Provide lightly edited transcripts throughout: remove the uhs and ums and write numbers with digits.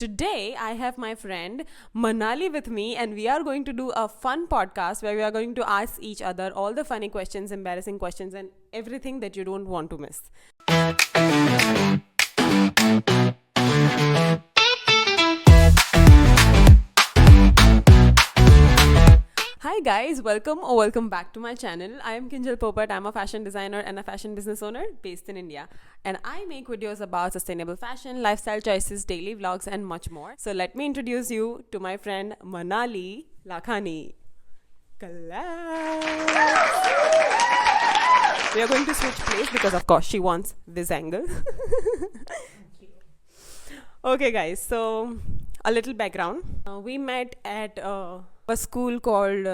Today, I have my friend Manali with me, and we are going to do a fun podcast where we are going to ask each other all the funny questions, embarrassing questions, and everything that you don't want to miss. Hi guys, welcome or welcome back to my channel. I am Kinjal Popat. I'm a fashion designer and a fashion business owner based in India. And I make videos about sustainable fashion, lifestyle choices, daily vlogs and much more. So let me introduce you to my friend Manali Lakhani. Clap. We are going to switch place because of course she wants this angle. Okay guys, so a little background. We met at a school called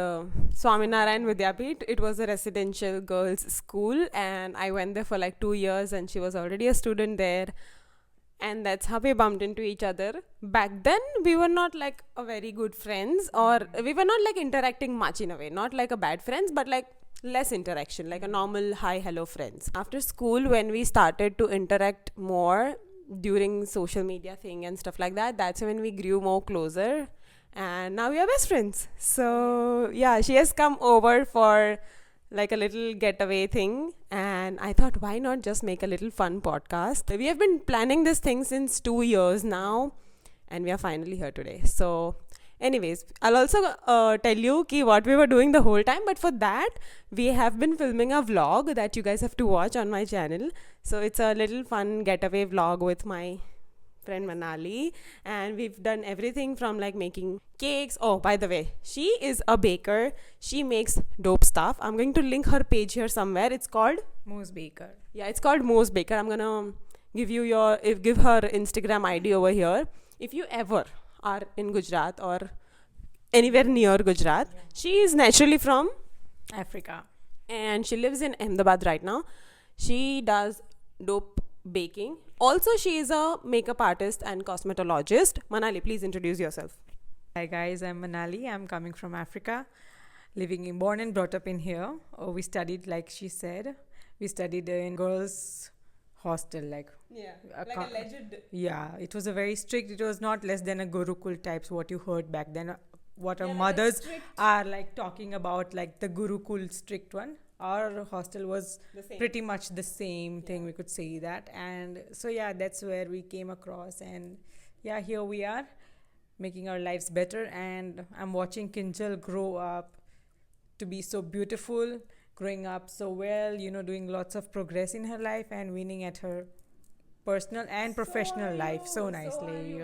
Swaminarayan Vidyapit. It was a residential girls school and I went there for like 2 years and she was already a student there, and that's how we bumped into each other. Back then we were not like a very good friends, or we were not like interacting much in a way, not like a bad friends, but like less interaction, like a normal hi hello friends. After school, when we started to interact more during social media thing and stuff like that, that's when we grew more closer, and now we are best friends. So yeah, she has come over for like a little getaway thing, and I thought why not just make a little fun podcast. We have been planning this thing since 2 years now, and we are finally here today. So anyways, I'll also tell you ki what we were doing the whole time, but for that we have been filming a vlog that you guys have to watch on my channel. So it's a little fun getaway vlog with my friend Manali, and we've done everything from like making cakes. Oh, by the way, she is a baker. She makes dope stuff. I'm going to link her page here somewhere. It's called Moose Baker. Yeah, it's called Moose Baker. I'm gonna give her Instagram ID over here. If you ever are in Gujarat or anywhere near Gujarat, she is naturally from Africa. and she lives in Ahmedabad right now. She does dope baking. Also, she is a makeup artist and cosmetologist. Manali, please introduce yourself. Hi guys, I'm Manali. I'm coming from Africa, born and brought up in here. We studied, like she said, we studied in girls' hostel, like alleged. yeah. It was a very strict. It was not less than a Gurukul types what you heard back then. What our Yeah, like a mothers strict- are like talking about, like the Gurukul strict one. Our hostel was The same. pretty much the same thing, we could say that. And so yeah, that's where we came across, and yeah, here we are making our lives better. And I'm watching Kinjal grow up to be so beautiful, growing up so well, doing lots of progress in her life and winning at her personal and professional life so nicely.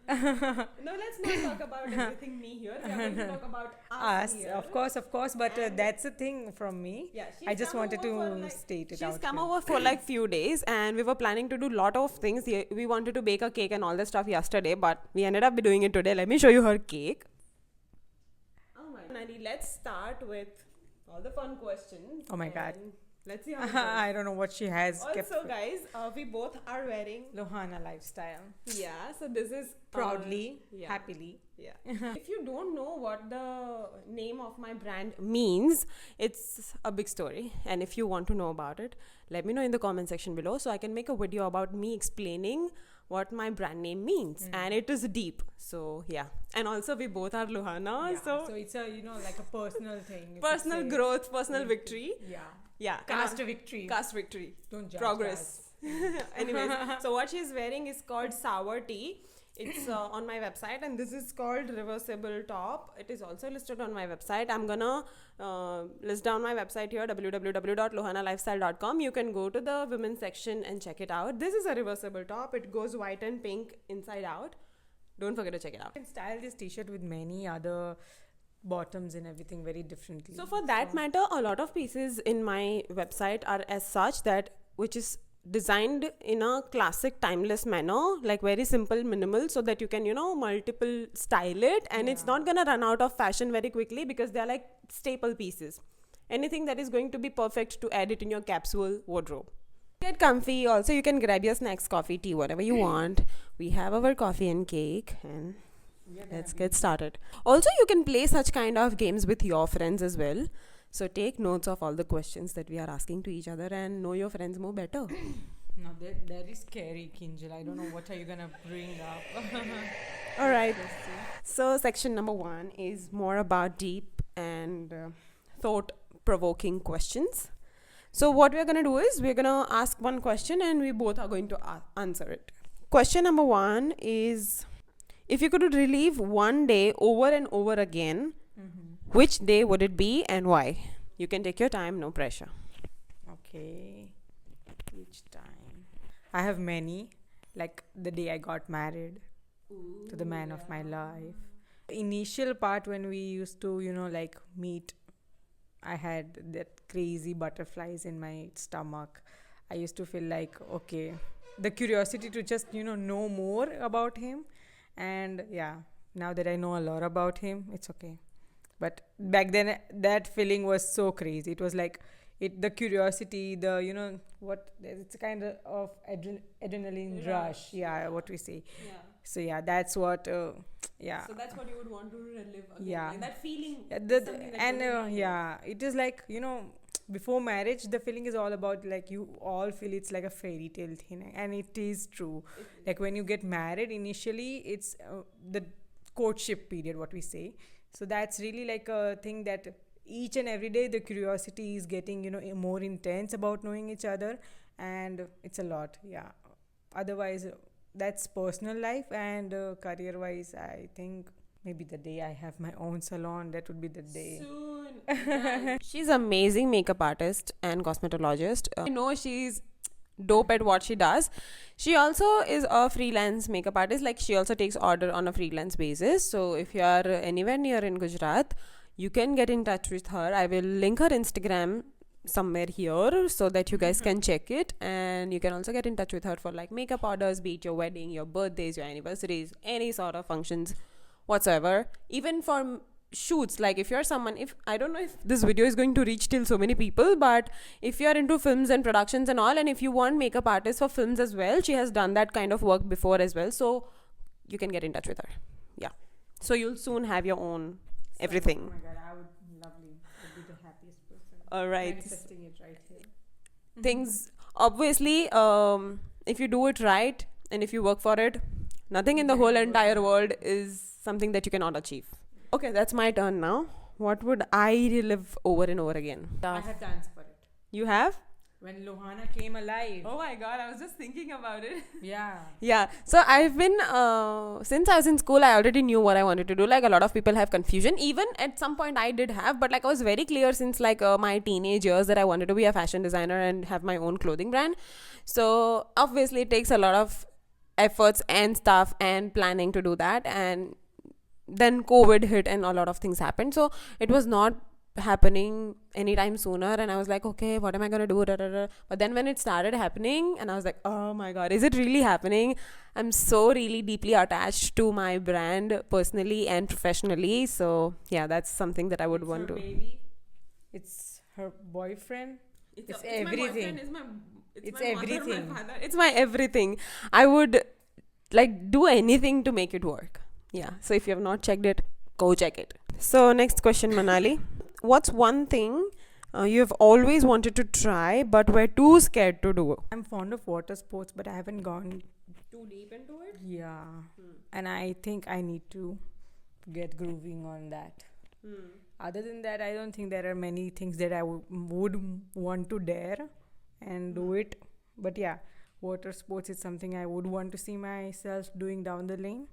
No, let's not talk about everything me here. We are going to talk about us Us, here. of course, but that's the thing from me. Yeah, she's I just come wanted over for, to like- state it She's out come here. over for like few days, and we were planning to do lot of things. We wanted to bake a cake and all that stuff yesterday, but we ended up doing it today. Let me show you her cake. Oh my God. Nani, let's start with all the fun questions. Oh my God. and Let's see how it goes. I don't know what she has kept. Also, guys, we both are wearing. Lohana lifestyle. Yeah, so this is Proudly, yeah. happily. Yeah. If you don't know what the name of my brand means, it's a big story. And if you want to know about it, let me know in the comment section below so I can make a video about me explaining what my brand name means. And it is deep. So, yeah. And also, we both are Lohana. Yeah, So, it's a like a personal thing. you could personal say. growth, personal victory. Yeah. Yeah. Cast a victory. Cast victory. Don't judge Progress. Anyways, so what she's wearing is called sour tea. It's on my website, and this is called reversible top. It is also listed on my website. I'm gonna list down my website here, www.lohanalifestyle.com. You can go to the women's section and check it out. This is a reversible top. It goes white and pink inside out. Don't forget to check it out. You can style this t-shirt with many other bottoms and everything very differently. So for that matter, a lot of pieces in my website are as such that which is designed in a classic timeless manner, like very simple, minimal, so that you can multiple style it, and it's not gonna run out of fashion very quickly because they're like staple pieces. Anything that is going to be perfect to add it in your capsule wardrobe. Get comfy. Also, you can grab your snacks, coffee, tea, whatever you want. We have our coffee and cake, and let's get started. Also, you can play such kind of games with your friends as well. So take notes of all the questions that we are asking to each other and know your friends more better. No, that is scary, Kinjal. I don't know what are you gonna bring up. All right. Let's see. So, section number 1 is more about deep and thought provoking questions. So, what we're going to do is we're going to ask one question and we both are going to answer it. Question number 1 is, if you could relive one day over and over again, which day would it be and why? You can take your time, no pressure. Okay. Each time. I have many. Like the day I got married to the man of my life. Initial part when we used to, like meet, I had that crazy butterflies in my stomach. I used to feel like, okay, the curiosity to just, know more about him. And yeah, now that I know a lot about him, it's okay. But back then, that feeling was so crazy. It was like, the curiosity, it's a kind of adrenaline rush. Yeah, what we say. Yeah. So yeah, that's what, yeah. So that's what you would want to relive again. Yeah. Like that feeling. Yeah, is something that you would relive. yeah, it is like, before marriage, the feeling is all about like you all feel it's like a fairy tale thing, and it is true. Like when you get married, initially, it's the courtship period, what we say. So that's really like a thing that each and every day the curiosity is getting, more intense about knowing each other, and it's a lot. Yeah. Otherwise, that's personal life, and career wise, I think maybe the day I have my own salon, that would be the day. Soon. She's amazing makeup artist and cosmetologist. I know she's dope at what she does. She also is a freelance makeup artist. Like she also takes order on a freelance basis. So if you are anywhere near in Gujarat, you can get in touch with her. I will link her Instagram somewhere here so that you guys can check it, and you can also get in touch with her for like makeup orders, be it your wedding, your birthdays, your anniversaries, any sort of functions whatsoever. Even for shoots, like if you're someone, if I don't know if this video is going to reach till so many people, but if you're into films and productions and all, and if you want makeup artists for films as well, she has done that kind of work before as well, so you can get in touch with her. Yeah, so you'll soon have your own everything. Oh my god, I would be the happiest person. All right. Manifesting it right here. Things obviously, if you do it right and if you work for it, nothing in the whole entire world is something that you cannot achieve. Okay, that's my turn now. What would I relive over and over again? I have the answer for it. You have? When Lohana came alive. Oh my god, I was just thinking about it. Yeah. Yeah, so I've been, since I was in school, I already knew what I wanted to do. Like a lot of people have confusion. Even at some point I did have, but like I was very clear since like my teenage years that I wanted to be a fashion designer and have my own clothing brand. So obviously it takes a lot of efforts and stuff and planning to do that. And then COVID hit and a lot of things happened. So it was not happening anytime sooner, and I was like, okay, what am I gonna do? But then when it started happening, and I was like, oh my god, is it really happening? I'm so really deeply attached to my brand personally and professionally. So yeah, that's something that I would want to. Baby. It's her boyfriend. It's everything. It's my everything. Mother, my father. It's my everything. I would like do anything to make it work. Yeah. So if you have not checked it, go check it. So next question, Manali. What's one thing you have always wanted to try but were too scared to do? I'm fond of water sports, but I haven't gone Too deep into it? Yeah. And I think I need to get grooving on that. Other than that, I don't think there are many things that I would want to dare and do it. But yeah, water sports is something I would want to see myself doing down the lane,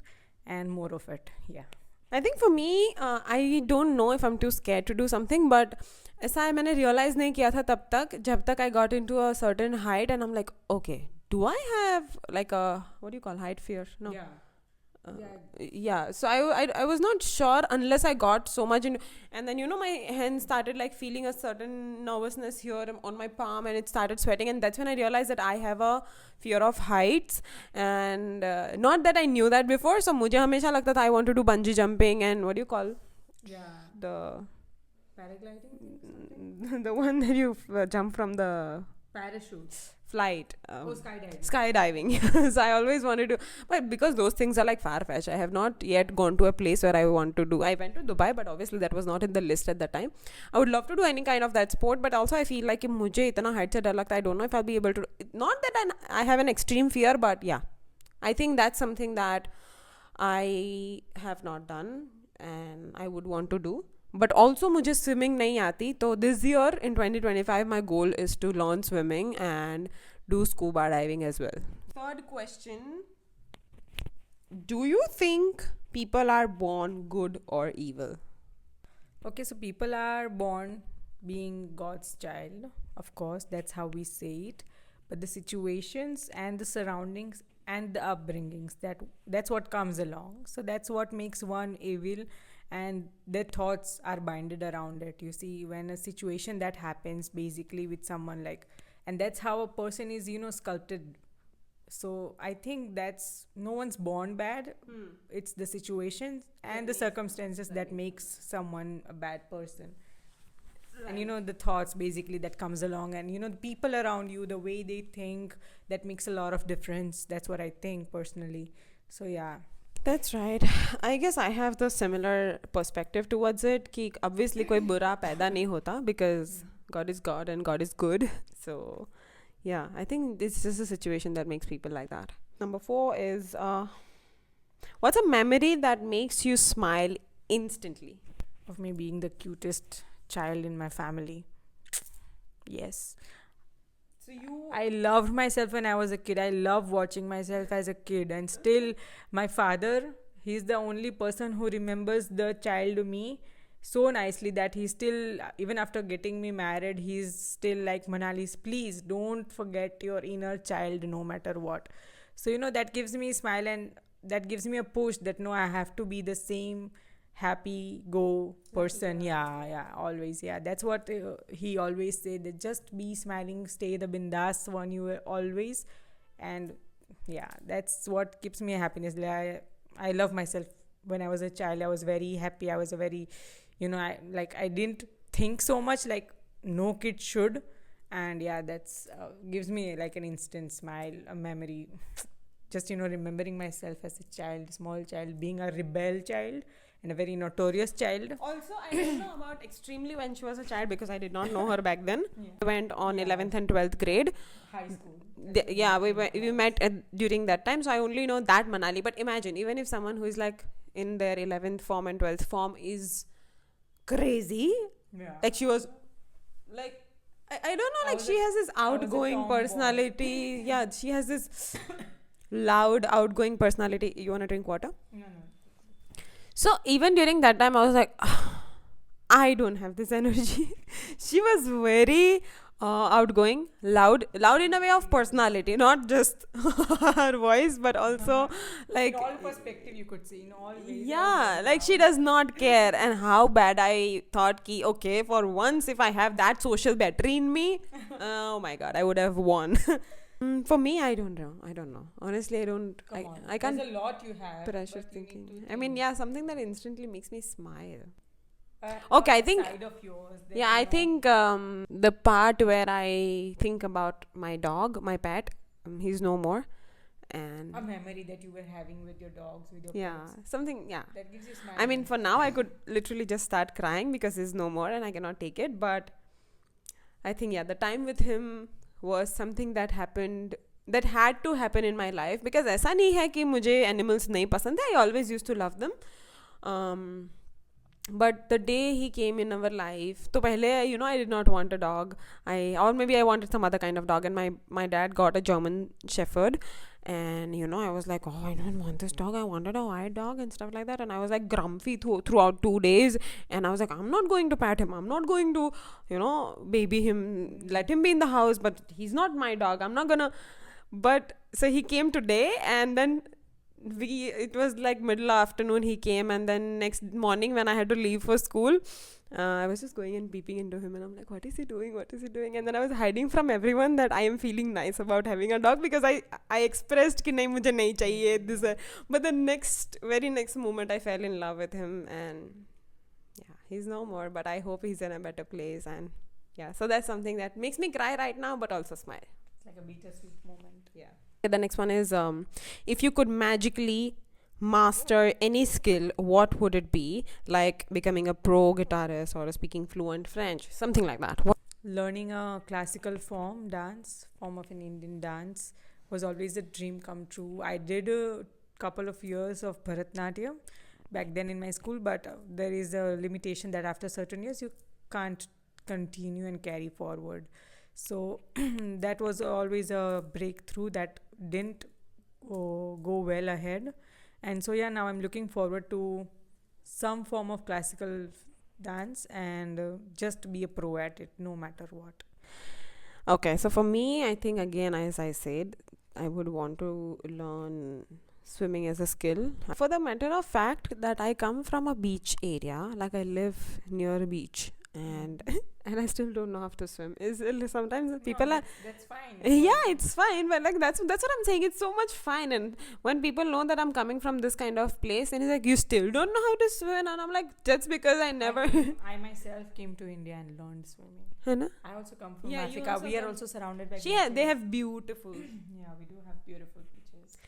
and more of it. Yeah. I think for me, I don't know if I'm too scared to do something, but ऐसा है मैंने realize नहीं किया था तब तक जब तक I got into a certain height, and I'm like, okay, do I have like a, what do you call, height fear? No. Yeah, so I was not sure unless I got so much in, and then my hands started like feeling a certain nervousness here on my palm, and it started sweating, and that's when I realized that I have a fear of heights. And not that I knew that before, so मुझे हमेशा लगता था I want to do bungee jumping and what do you call the paragliding, the one that you jump from the parachute. flight. Skydiving. Skydiving. So I always wanted to, but because those things are like far-fetched, I have not yet gone to a place where I want to do. I went to Dubai, but obviously that was not in the list at the time. I would love to do any kind of that sport, but also I feel like कि मुझे इतना height से डर लगता है, I don't know if I'll be able to. Not that I have an extreme fear, but yeah, I think that's something that I have not done and I would want to do. But also मुझे swimming नहीं आती, तो this year in 2025 my goal is to learn swimming and do scuba diving as well. Third question, do you think people are born good or evil? Okay, so people are born being God's child. Of course, that's how we say it. But the situations and the surroundings and the upbringings, that's what comes along. So that's what makes one evil, and their thoughts are binded around it. You see, when a situation that happens basically with someone, like, and that's how a person is, sculpted. So I think that's, no one's born bad. It's the situations and the circumstances that makes someone a bad person. Right. And the thoughts basically that comes along, and the people around you, the way they think, that makes a lot of difference. That's what I think personally. So yeah. That's right. I guess I have the similar perspective towards it कि obviously कोई बुरा पैदा नहीं होता because God is God and God is good. So yeah, I think this is a situation that makes people like that. Number 4 is what's a memory that makes you smile instantly? Of me being the cutest child in my family. Yes. So I loved myself when I was a kid. I love watching myself as a kid, and still my father, he's the only person who remembers the child me so nicely that he still, even after getting me married, he's still like, Manalis, please don't forget your inner child no matter what. So that gives me a smile, and that gives me a push that no, I have to be the same happy go person. Yeah, always. Yeah, that's what he always said, that just be smiling, stay the bindas one you were always. And yeah, that's what gives me happiness. I love myself. When I was a child, I was very happy. I was a very, I didn't think so much like no kid should. And yeah, that's gives me like an instant smile, a memory. Just remembering myself as a child, small child, being a rebel child and a very notorious child. Also, I don't know about extremely when she was a child because I did not know her back then. I went on 11th and 12th grade. High school. We met during that time, so I only know that Manali. But imagine, even if someone who is like in their 11th form and 12th form is crazy, like she was like, I don't know, like she has this outgoing personality. Yeah, she has this loud, outgoing personality. You want to drink water? No. So even during that time, I was like, I don't have this energy. She was very outgoing, loud in a way of personality, not just her voice, but also like in all perspective, you could see in all ways. Yeah, like she does not care. And how bad I thought ki, okay, for once if I have that social battery in me, oh my god, I would have won. For me, I don't know. Honestly, I don't. I can't. There's a lot you have. Pressure thinking. I mean, yeah, something that instantly makes me smile. Okay, I think. Side of yours, Yeah, I think the part where I think about my dog, my pet, he's no more, and a memory that you were having with your dogs, with your pets. Something. Yeah, that gives you smile. I mean, for now, I could literally just start crying because he's no more, and I cannot take it. But I think the time with him was something that happened, that had to happen in my life, because ऐसा नहीं है कि मुझे animals नहीं पसंद है. I always used to love them. But the day he came in our life, तो पहले I did not want a dog. Or maybe I wanted some other kind of dog, and my dad got a German Shepherd, and I was like, oh, I don't want this dog, I wanted a white dog and stuff like that. And I was like grumpy throughout 2 days, and I was like, I'm not going to pet him, I'm not going to baby him, let him be in the house, but he's not my dog, I'm not gonna. But so he came today, and then it was like middle afternoon he came, and then next morning when I had to leave for school, I was just going and peeping into him, and I'm like, what is he doing, and then I was hiding from everyone that I am feeling nice about having a dog, because I expressed कि नहीं मुझे नहीं चाहिए this, but the very next moment I fell in love with him, and yeah, he's no more, but I hope he's in a better place. And yeah, so that's something that makes me cry right now but also smile. It's like a bittersweet moment. Yeah. The next one is if you could magically master any skill, what would it be? Like becoming a pro guitarist or speaking fluent French, something like that. Learning a classical form of an Indian dance, was always a dream come true. I did a couple of years of Bharatnatyam back then in my school, but there is a limitation that after certain years you can't continue and carry forward. So that was always a breakthrough that didn't go well ahead. And so, yeah, now I'm looking forward to some form of classical dance and just be a pro at it no matter what. Okay, so for me, I think again, as I said, I would want to learn swimming as a skill. For the matter of fact that I come from a beach area, like I live near a beach, and and I still don't know how to swim. Is sometimes people are That's fine. yeah, it's fine, but like that's what I'm saying. It's so much fun, and when people know that I'm coming from this kind of place, and it's like you still don't know how to swim, and I'm like, that's because I never. I myself came to India and learned swimming. है ना? I also come from Yeah, you Africa. also We are come- also surrounded by Yeah, they beaches. have beautiful. Yeah, we do have beautiful beaches.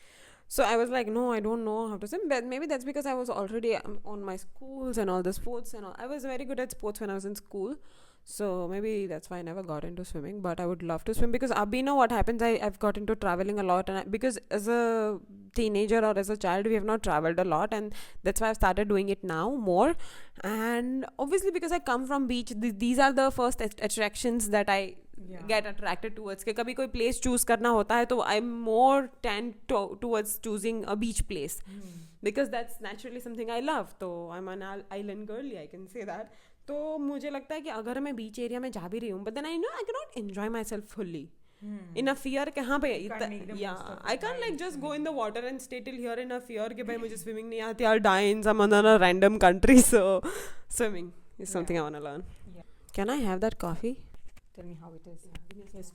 So I was like, no, I don't know how to swim. But maybe that's because I was already on my schools and all the sports and all. I was very good at sports when I was in school. So maybe that's why I never got into swimming. But I would love to swim because you know what happens? I've got into traveling a lot. And because as a teenager or as a child, we have not traveled a lot. And that's why I've started doing it now more. And obviously because I come from beach, these are the first attractions that I get attracted towards. कि कभी कोई place choose करना होता है तो I'm more tend towards choosing a beach place because that's naturally something I love. तो I'm an island girly, I can say that. तो मुझे लगता है कि अगर मैं बीच एरिया में जा भी रही हूँ but then I know I cannot enjoy myself fully. In a fear कि हाँ भाई I can't like just go in the water and stay till here in a fear कि भाई मुझे swimming नहीं आती, I'll die in some other random country. So swimming is something I want to learn. Yeah. Can I have that coffee? Tell me how it is. Yes.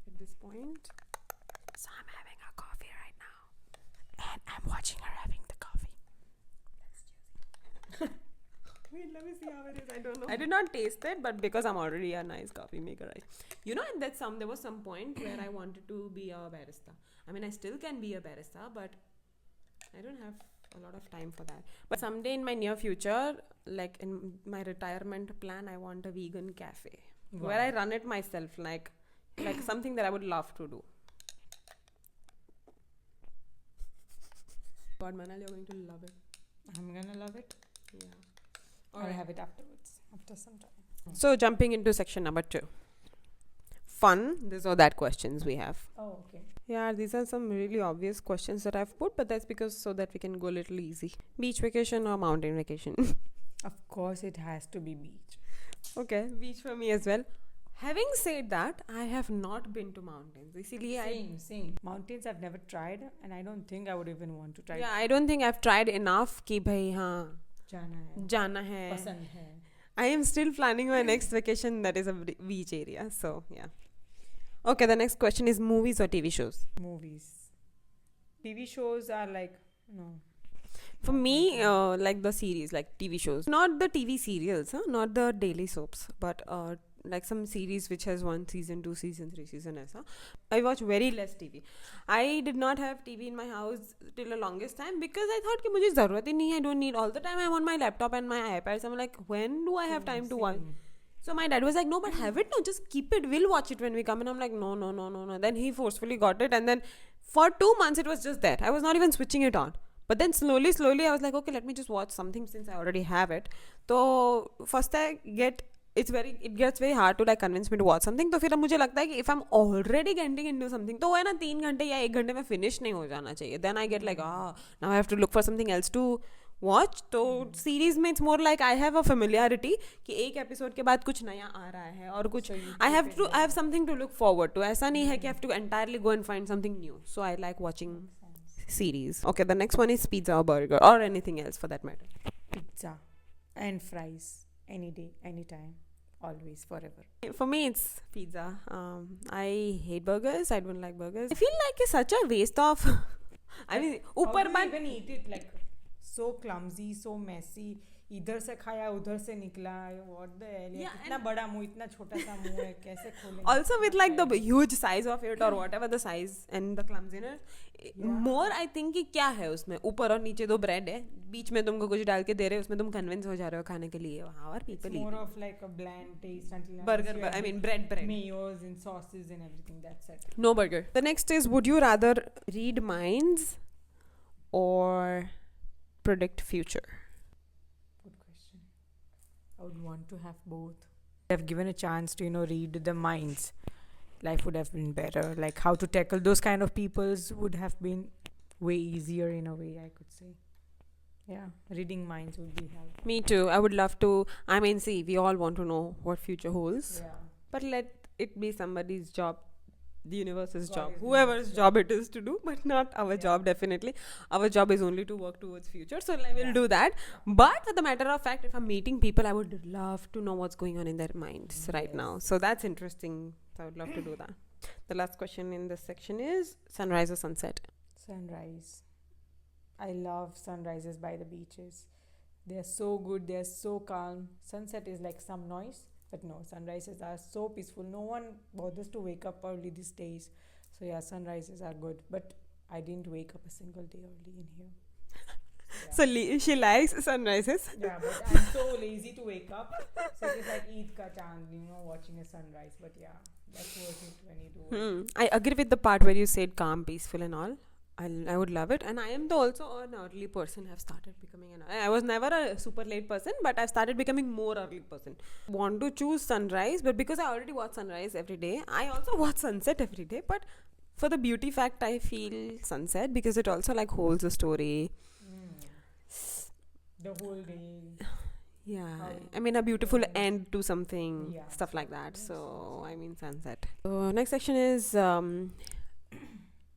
At this point, so I'm having a coffee right now and I'm watching her having the coffee. Wait, let me see how it is. I don't know. I did not taste it, but because I'm already a nice coffee maker, you know, and there was some point where I wanted to be a barista. I mean, I still can be a barista, but I don't have a lot of time for that. But someday in my near future, like in my retirement plan, I want a vegan cafe where I run it myself, like something that I would love to do. God, Manal, you're going to love it. I'm gonna love it. Yeah. Or have it afterwards, after some time. So jumping into section number 2. Fun, this or that questions we have. Oh, okay. Yeah, these are some really obvious questions that I've put, but that's because so that we can go a little easy. Beach vacation or mountain vacation? Of course, it has to be beach. Okay, beach for me as well. Having said that, I have not been to mountains. Same. Mountains I've never tried, and I don't think I would even want to try. Yeah, I don't think I've tried enough कि भाई हाँ जाना है, जाना है. पसंद है. I am still planning my next vacation that is a beach area. So yeah. Okay, the next question is movies or TV shows? Movies. TV shows are like, no. For me, like the series, like TV shows. Not the TV serials, not the daily soaps, but like some series which has 1 season, 2 season, 3 season aisa. I watch very less TV. I did not have TV in my house till the longest time because I thought कि मुझे ज़रूरत ही नहीं है. I don't need all the time. I'm on my laptop and my iPad. So I'm like, when do I have time to watch? So my dad was like, no, but have it now. Just keep it. We'll watch it when we come. And I'm like, no. Then he forcefully got it. And then for 2 months, it was just that. I was not even switching it on. But then slowly, I was like, okay, let me just watch something since I already have it. So first it gets very hard to like convince me to watch something. तो फिर अब मुझे लगता है कि if I'm already getting into something, तो वो है ना 3 घंटे या 1 घंटे में finish नहीं हो जाना चाहिए. Then I get like, now I have to look for something else to watch. तो series में it's more like I have a familiarity कि एक episode के बाद कुछ नया आ रहा है और कुछ I have something to look forward to. ऐसा नहीं है कि I have to entirely go and find something new. So I like watching series. Okay, the next one is pizza or burger or anything else for that matter. Pizza and fries. Any day, anytime. Always, forever. For me, it's pizza. I hate burgers. I don't like burgers. I feel like it's such a waste of. I mean, How do you even eat it? Like so clumsy, so messy. इधर से खाया उधर से निकला. What the hell? ये Yeah, कितना बड़ा मुंह इतना छोटा सा मुंह है कैसे खोलेंगे? Also with like the huge size of it or whatever the size and the clumsiness, more I think कि क्या है उसमें, ऊपर और नीचे 2 bread है, बीच में तुमको कुछ डाल के दे रहे हैं, उसमें तुम convince हो जा रहे हो खाने के लिए. How are people It's more eating? of like a bland taste until Burger, unless you I add mean bread. mayos and sauces and everything. That's it. No burger. The next is, would you rather read minds or predict future? Good question. I would want to have both. If given a chance to read the minds, life would have been better. Like how to tackle those kind of peoples would have been way easier in a way, I could say. Yeah, reading minds would be helpful. Me too. I would love to. I mean, see, we all want to know what future holds, Yeah. but let it be somebody's job, the universe's God job, is whoever's nice, job it is to do, but not our job. Definitely, our job is only to work towards future. So I will do that. But for the matter of fact, if I'm meeting people, I would love to know what's going on in their minds right now. So that's interesting. So I would love to do that. The last question in this section is sunrise or sunset. Sunrise. I love sunrises by the beaches. They are so good. They are so calm. Sunset is like some noise, but no, sunrises are so peaceful. No one bothers to wake up early these days. So yeah, sunrises are good. But I didn't wake up a single day early in here. So she likes sunrises. Yeah, but I'm so lazy to wake up. So it is like Eid ka chand, watching a sunrise. But yeah, that's worth it when you do it. I agree with the part where you said calm, peaceful, and all. I would love it, and I am also an early person. Have started becoming I was never a super late person, but I've started becoming more early person. Want to choose sunrise, but because I already watch sunrise every day, I also watch sunset every day. But for the beauty fact, I feel sunset because it also like holds a story. The whole day. Yeah, I mean a beautiful end to something, Yeah. stuff like that. So I mean sunset. So next section is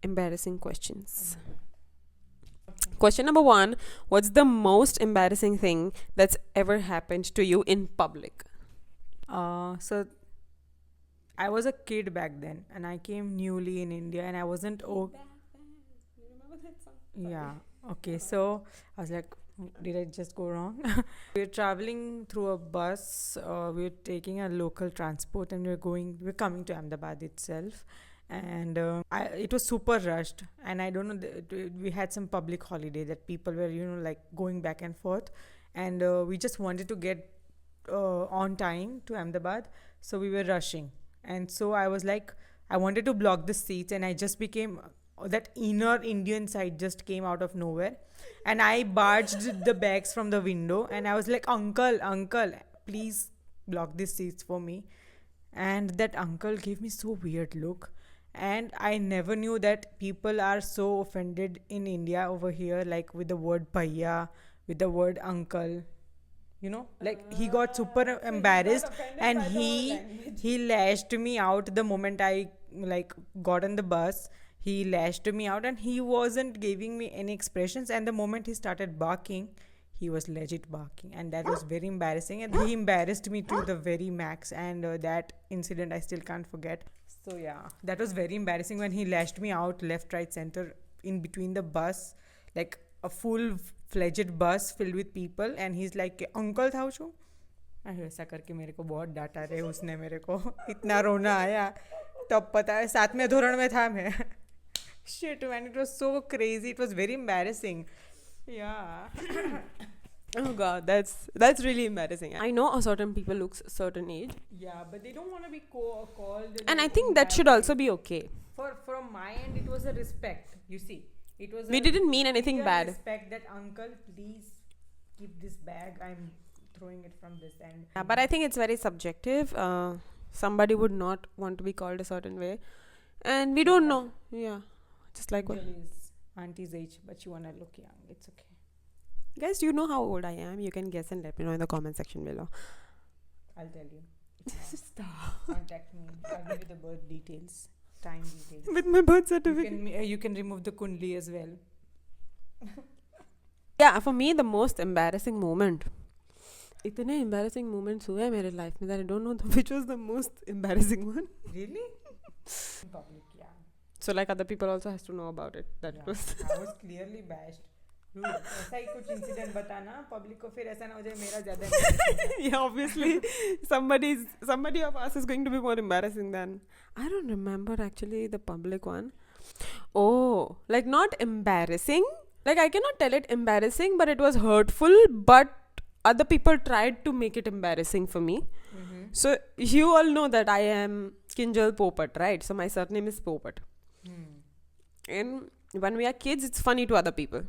embarrassing questions. Question number 1: what's the most embarrassing thing that's ever happened to you in public? So I was a kid back then, and I came newly in India, and I wasn't. Yeah. Okay. So I was like, did I just go wrong? We're traveling through a bus. We're taking a local transport, and we're coming to Ahmedabad itself. And it was super rushed, and I don't know, we had some public holiday that people were like going back and forth, and we just wanted to get on time to Ahmedabad, so we were rushing. And so I was like, I wanted to block the seats, and I just became that inner Indian side just came out of nowhere, and I barged the bags from the window, and I was like, uncle, please block these seats for me. And that uncle gave me so weird look. And I never knew that people are so offended in India over here, like with the word bhaiya, with the word uncle. Like he got super embarrassed, and he lashed me out the moment I like got on the bus. He lashed me out, and he wasn't giving me any expressions. And the moment he started barking, he was legit barking, and that was very embarrassing. And he embarrassed me to the very max. And that incident I still can't forget. So yeah, that was very embarrassing when he lashed me out left, right, center in between the bus, like a full-fledged bus filled with people, and he's like, uncle था उसको. ऐसा करके मेरे को बहुत डांटा रहे उसने मेरे को. इतना रोना आया तब पता है 7वें धोरण में था मैं. Shit man, it was so crazy. It was very embarrassing. Yeah. Oh god, that's really embarrassing. I know a certain people looks certain age, Yeah, but they don't want to be called. and I think that should also be okay. From my end, it was a respect. You see, it was. We didn't mean anything clear bad. Respect that uncle, please keep this bag. I'm throwing it from this end. Yeah, but I think it's very subjective. Somebody would not want to be called a certain way, and we don't know. Yeah, just like what. Angel is auntie's age, but you wanna look young. It's okay. Guys, do you know how old I am? You can guess and let me know in the comment section below. I'll tell you. Stop. Contact me. I'll give you the birth details, time details. With my birth You certificate. can remove the kundli as well. Yeah, for me the most embarrassing moment. इतने embarrassing moments हुए हैं मेरे life में that I don't know which was the most embarrassing one. Really? In public, yeah. So like other people also has to know about it. That Yeah. was. I was clearly bashed. ऐसा ही कुछ incident बताना public को, फिर ऐसा ना हो जाए मेरा ज्यादा embarrassing था. Yeah, obviously, somebody of us is going to be more embarrassing than. I don't remember actually the public one. Oh, like not embarrassing. Like I cannot tell it embarrassing, but it was hurtful. But other people tried to make it embarrassing for me. Mm-hmm. So you all know that I am Kinjal Popat, right? So my surname is Popat. And when we are kids, it's funny to other people.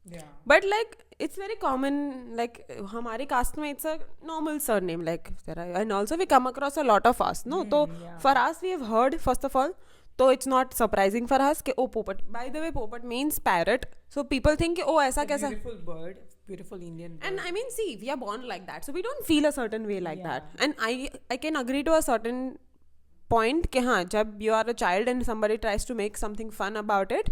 Yeah. But like it's very common, like हमारे caste में it's a normal surname, like there are, and also we come across a lot of us, no? So Yeah. for us we have heard first of all, so it's not surprising for us कि oh Popat. By the way, Popat means parrot. So people think कि oh ऐसा कैसा. Beautiful bird, beautiful Indian bird. And I mean, see, we are born like that, so we don't feel a certain way like Yeah. that. And I can agree to a certain point कि हाँ, जब you are a child and somebody tries to make something fun about it,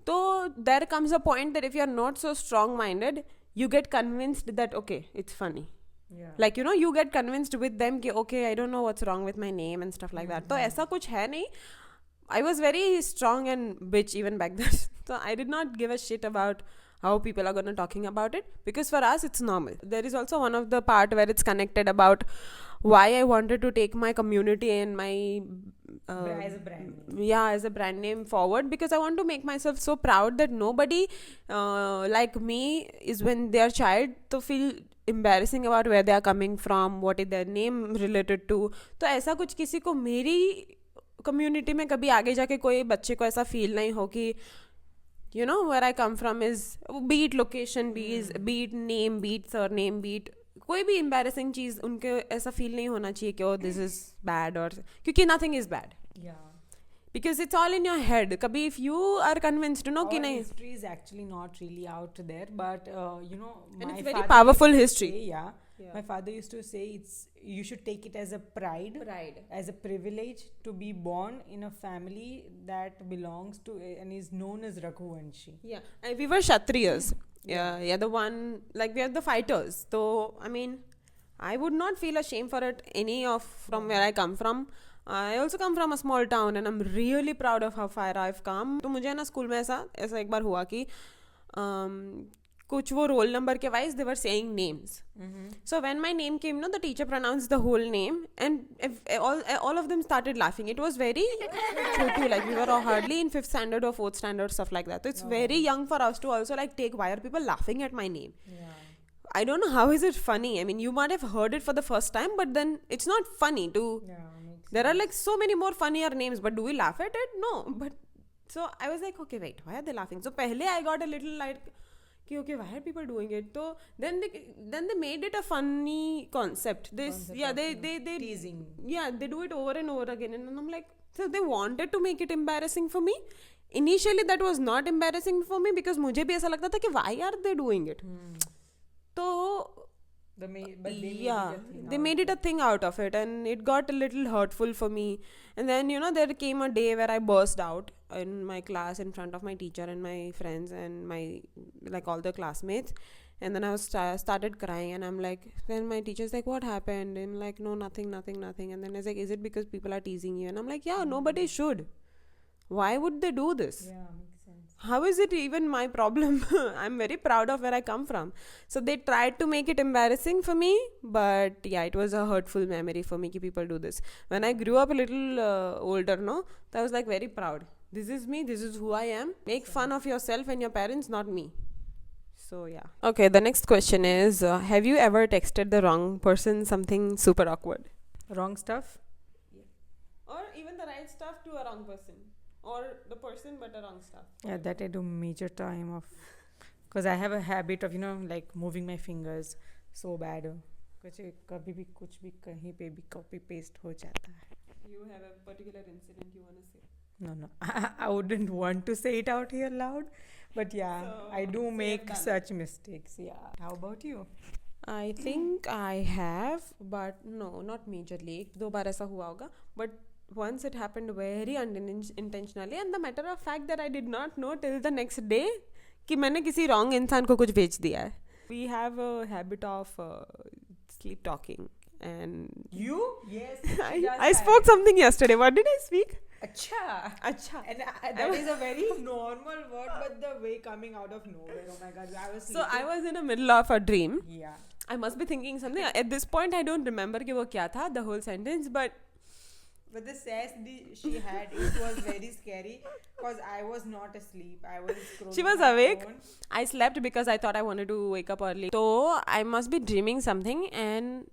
so there comes a point that if you are not so strong minded, you get convinced that okay, it's funny. Yeah. Like you know, you get convinced with them कि okay, I don't know what's wrong with my name and stuff like that. तो ऐसा कुछ है नहीं. I was very strong and bitch even back then. So I did not give a shit about how people are gonna talking about it, because for us it's normal. There is also one of the part where it's connected about why I wanted to take my community and my As a brand name. yeah, as a brand name forward, because I want to make myself so proud that nobody like me is when they are child to feel embarrassing about where they are coming from, what is their name related to. तो ऐसा कुछ किसी को मेरी community में कभी आगे जाके कोई बच्चे को ऐसा फील नहीं हो कि you know where I come from is, be it location, be it name, be it surname, be it कोई भी embarrassing चीज़ उनके ऐसा फील नहीं होना चाहिए कि oh this is bad, or क्योंकि nothing is bad. Yeah. Because it's all in your head. कभी if you are convinced कि Our नहीं, history is actually not really out there, but you know, and my it's very father powerful used to history. say, yeah, Yeah. my father used to say you should take it as a pride, as a privilege to be born in a family that belongs to and is known as Raghuvanshi. Yeah, and we were Kshatriyas. Yeah, the one, like we are the fighters. So I mean, I would not feel ashamed for it any of from where I come from. I also come from a small town and I'm really proud of how far I've come. तो मुझे ना school में ऐसा एक बार हुआ कि कुछ वो रोल नंबर के wise they were saying names. So when my name came, no, the teacher pronounced the whole name, and all of them started laughing. It was very true, like we were hardly in 5th standard or 4th standard, stuff like that. So it's very young for us to also like take, why are people laughing at my name? Yeah. I don't know how is it funny. I mean, you might have heard it for the first time, but then it's not funny to. Yeah. Makes There are like so many more funnier names, but do we laugh at it? No. But so I was like, okay, wait, why are they laughing? So pehle I got a little like, okay, why are people doing it? So then they made it a funny concept. They teasing. Yeah, they do it over and over again, and I'm like, so they wanted to make it embarrassing for me. Initially, that was not embarrassing for me because मुझे भी ऐसा लगता था कि why are they doing it? तो They made it a thing out of it, and it got a little hurtful for me. And then you know there came a day where I burst out in my class in front of my teacher and my friends and my like all the classmates, and then I was started crying, and I'm like, then my teacher's like, what happened? And I'm like, no, nothing. And then it's like, is it because people are teasing you? And I'm like, yeah, nobody should. Why would they do this? Yeah, makes sense. How is it even my problem? I'm very proud of where I come from. So they tried to make it embarrassing for me, but yeah, it was a hurtful memory for me that people do this. When I grew up a little older, no, I was like very proud. This is me, this is who I am. Make fun of yourself and your parents, not me. So yeah. Okay, the next question is, have you ever texted the wrong person something super awkward? Wrong stuff? Or even the right stuff to a wrong person? Or the person but a wrong stuff? Yeah, that I do major time of, because I have a habit of, you know, like moving my fingers so bad. कभी भी कुछ भी कहीं पे भी copy paste हो जाता है. You have a particular incident you want to say? No. I wouldn't want to say it out here loud, but yeah, So, I do so make you've done such mistakes. Yeah. How about you? I think I have, but no, not majorly. एक दो बार ऐसा हुआ होगा, but once it happened very unintentionally, and the matter of fact that I did not know till the next day कि मैंने किसी wrong इंसान को कुछ भेज दिया है. We have a habit of sleep talking, and You? Yes. I spoke something yesterday. What did I speak? Acha. Acha. And that is a very normal word, but the way coming out of nowhere. Oh my god, I was So I sleeping. was in the middle of a dream. Yeah. I must be thinking something. At this point, I don't remember कि वो क्या था, the whole sentence, but But the sass she had, it was very scary because I was not asleep. I was scrolling she was my awake. phone. I slept because I thought I wanted to wake up early. So I must be dreaming something, and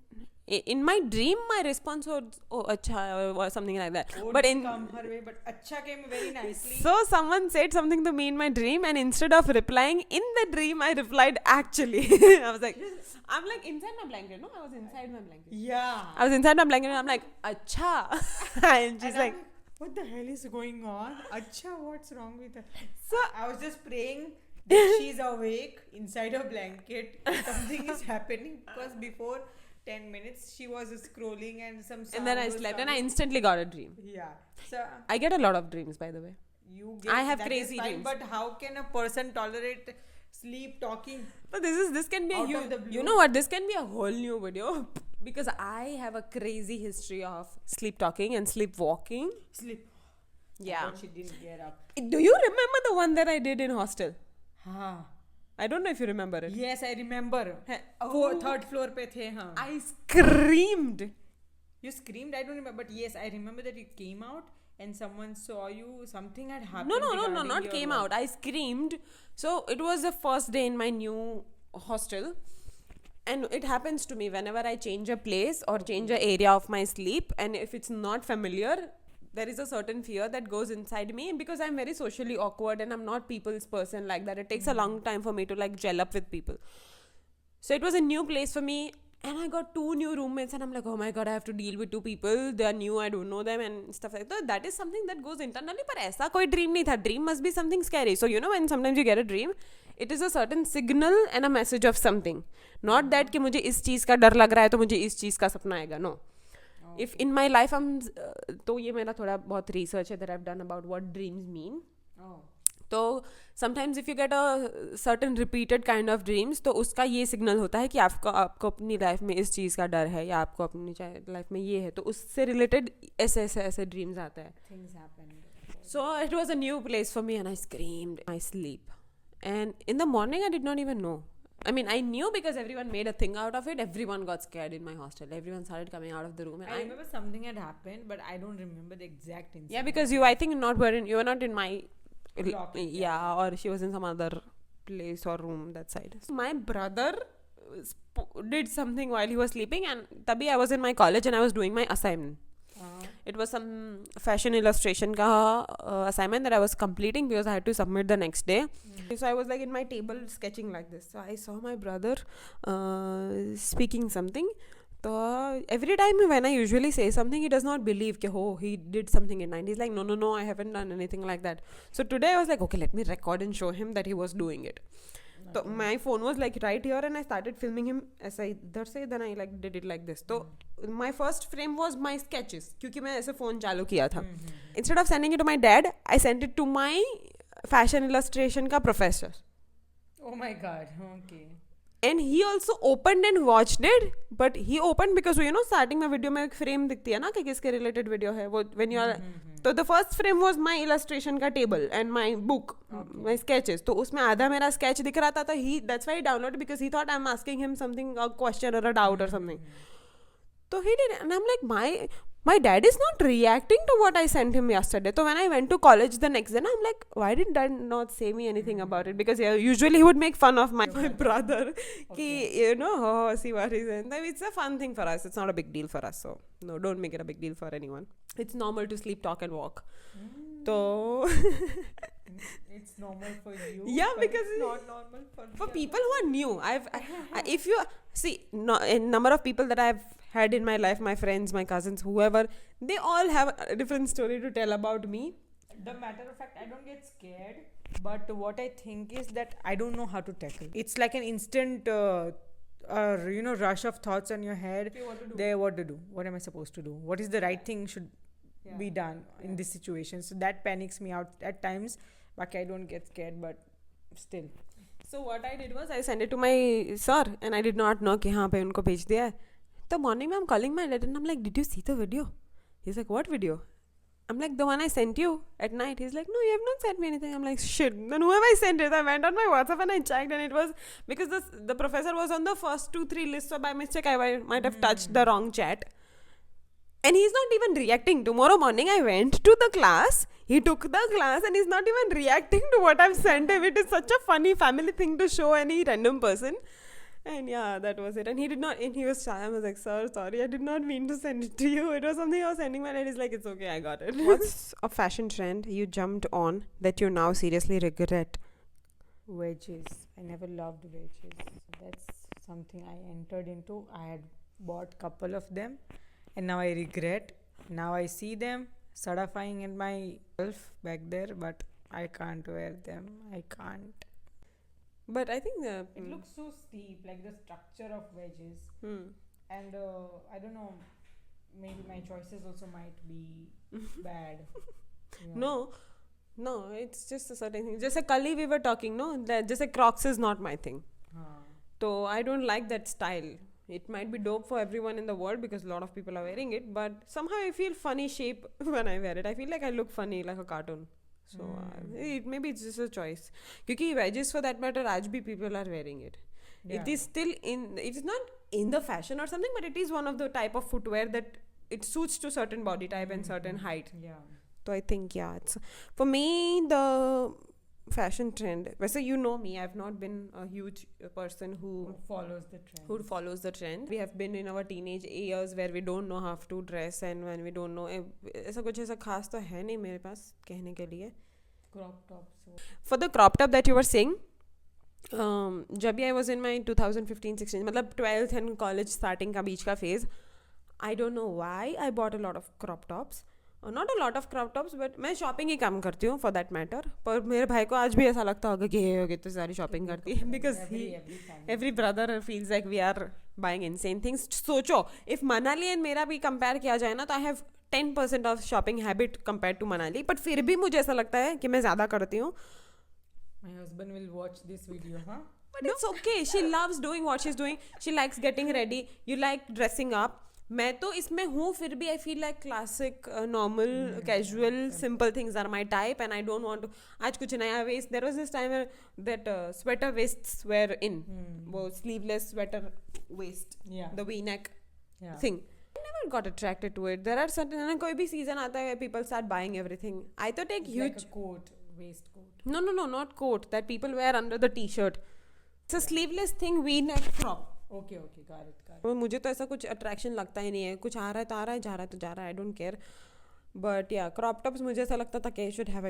in my dream, my response was, "Oh, acha," or something like that. Oh, But didn't in come her way, but acha came very nicely. so someone said something to me in my dream, and instead of replying in the dream, I replied actually. I was like, I'm like inside my blanket. No, I was inside my blanket. Yeah. I was inside my blanket, and I'm like, acha, and she's And like, what the hell is going on? Acha, what's wrong with her? so I was just praying that she's awake inside her blanket. Something is happening because before 10 minutes she was scrolling and some sound and then I was slept, and I coming. instantly got a dream. Yeah. So I get a lot of dreams, by the way. you I have that crazy is fine, dreams. but how can a person tolerate sleep talking? But this can be a Out of the blue. you know what, this can be a whole new video because I have a crazy history of sleep talking and sleepwalking. Sleep. Yeah. But she didn't get up. Do you remember the one that I did in hostel? Huh. I don't know if you remember it. Yes, I remember. Oh. Third floor pe the, huh? I screamed. You screamed, I don't remember, but yes, I remember that you came out and someone saw you, something had happened. No, regarding not your came work. out. I screamed. So it was the first day in my new hostel. And it happens to me whenever I change a place or change an area of my sleep, and if it's not familiar, there is a certain fear that goes inside me because I'm very socially awkward and I'm not people's person like that. It takes a long time for me to like gel up with people. So it was a new place for me, and I got 2 new roommates, and I'm like, oh my god, I have to deal with 2 people. They are new, I don't know them, and stuff like that. That is something that goes internally. But ऐसा कोई dream नहीं था. Dream must be something scary. So you know when sometimes you get a dream, it is a certain signal and a message of something. Not that कि मुझे इस चीज का डर लग रहा है तो मुझे इस चीज का सपना आएगा. No. If in my life I'm तो ये मेरा थोड़ा बहुत research है that I've done about what dreams mean. Oh. तो sometimes if you get a certain repeated kind of dreams, तो उसका ये signal होता है कि आपको अपनी life में इस चीज़ का डर है या आपको अपनी life में ये है, तो उससे related ऐसे dreams आता है. Things happened. So it was a new place for me, and I screamed in my sleep. And in the morning I did not even know. I mean, I knew because everyone made a thing out of it. Everyone got scared in my hostel. Everyone started coming out of the room. And I remember something had happened, but I don't remember the exact incident. yeah, because I think you were not in my Block, yeah, or she was in some other place or room that side. So my brother did something while he was sleeping, and tabhi I was in my college and I was doing my assignment. It was some fashion illustration ka assignment that I was completing because I had to submit the next day. So I was like in my table sketching like this. So I saw my brother speaking something. So every time when I usually say something, he does not believe that, oh, he did something in mind. He's like, no, I haven't done anything like that. So today I was like, okay, let me record and show him that he was doing it. So my phone was like right here, and I started filming him as I say, then I like did it like this. So my first frame was my sketches क्योंकि मैं ऐसे phone चालू किया था. Instead of sending it to my dad, I sent it to my fashion illustration का professor. Oh my god. Okay. And he also opened and watched it, but he opened because you know starting में video में एक frame दिखती है ना कि किसके related video है वो when you are. So the first frame was my illustration का table and my book, my sketches. तो उसमें आधा मेरा sketch दिख रहा था, तो that's why he downloaded because he thought I'm asking him something, a question or a doubt or something. So he did, and I'm like, my dad is not reacting to what I sent him yesterday. So when I went to college the next day, I'm like, why did dad not say me anything about it? Because usually he would make fun of my brother. Ki, you know, oh, see what he's saying. It's a fun thing for us. It's not a big deal for us. So no, don't make it a big deal for anyone. It's normal to sleep, talk and walk. So It's normal for you. yeah, but because it's not normal for people who are new. If you see, a number of people that I've had in my life, my friends, my cousins, whoever, they all have a different story to tell about me. The matter of fact, I don't get scared, but what I think is that I don't know how to tackle. It's like an instant, rush of thoughts on your head. Okay, what to do? What to do? What am I supposed to do? What is the right thing should be done in this situation? So that panics me out at times. But I don't get scared, but still. So what I did was I sent it to my sir, and I did not know कि हाँ पे उनको भेज दिया है. The morning I'm calling my dad and I'm like, did you see the video? He's like, what video? I'm like, the one I sent you at night. He's like, no, you have not sent me anything. I'm like, shit, then who have I sent it? I went on my WhatsApp and I checked, and it was because the professor was on the first 2-3 lists, so by mistake I might have touched the wrong chat. And he's not even reacting. Tomorrow morning I went to the class, he took the class, and he's not even reacting to what I've sent him. It is such a funny family thing to show any random person. And yeah, that was it. And he did not, and he was shy. I was like, sir, sorry, I did not mean to send it to you. It was something I was sending, and he's like, it's okay, I got it. What's a fashion trend you jumped on that you now seriously regret? Wedges. I never loved wedges. That's something I entered into. I had bought couple of them, and now I regret. Now I see them solidifying in myself back there, but I can't wear them. I can't. But I think It looks so steep, like the structure of wedges. And I don't know, maybe my choices also might be bad. Yeah. No, it's just a certain thing. Just a Kali we were talking, no? That just a Crocs is not my thing. So I don't like that style. It might be dope for everyone in the world because a lot of people are wearing it, but somehow I feel funny shape when I wear it. I feel like I look funny like a cartoon. So maybe it's just a choice. Because wedges for that matter, आज भी people are wearing it. Yeah. It is still in. It is not in the fashion or something, but it is one of the type of footwear that it suits to certain body type and certain height. Yeah. So I think it's for me the fashion trend. वैसे you know me, I've not been a huge person who follows the trend. who follows the trend. We have been in our teenage years where we don't know how to dress, and when we don't know ऐसा कुछ ऐसा खास तो है नहीं मेरे पास कहने के लिए. Crop tops. For the crop top that you were saying, जब भी I was in my 2015-16 मतलब 12th and college starting का बीच का phase, I don't know why I bought a lot of crop tops. Not a lot of crop tops, but मैं shopping ही कम करती हूँ for that matter. पर मेरे भाई को आज भी ऐसा लगता होगा कि ये कितनी सारी shopping करती है because every brother feels like we are buying insane things. सोचो if Manali and मेरा भी compare किया जाए ना तो I have 10% of shopping habit compared to Manali, but फिर भी मुझे ऐसा लगता है कि मैं ज़्यादा करती हूँ. My husband will watch this video, huh? But it's okay. She loves doing what she's doing. She likes getting ready. You like dressing up. मैं तो इसमें हूँ फिर भी I feel like classic, normal, casual, simple things are my type, and I don't want to. आज कुछ नया waist. There was this time where that sweater waists were in. वो sleeveless sweater waist. Yeah. The V-neck Yeah. thing. I never got attracted to it. There are certain कोई भी season आता है where people start buying everything. I thought take It's huge. like a coat, waistcoat. No, not coat that people wear under the t-shirt. It's a sleeveless thing, V-neck crop. Okay, got it. और मुझे तो ऐसा कुछ attraction लगता ही नहीं है. कुछ आ रहा है तो आ रहा है, जा रहा है तो जा रहा है. I don't care. But yeah crop tops मुझे ऐसा लगता था कि I should have.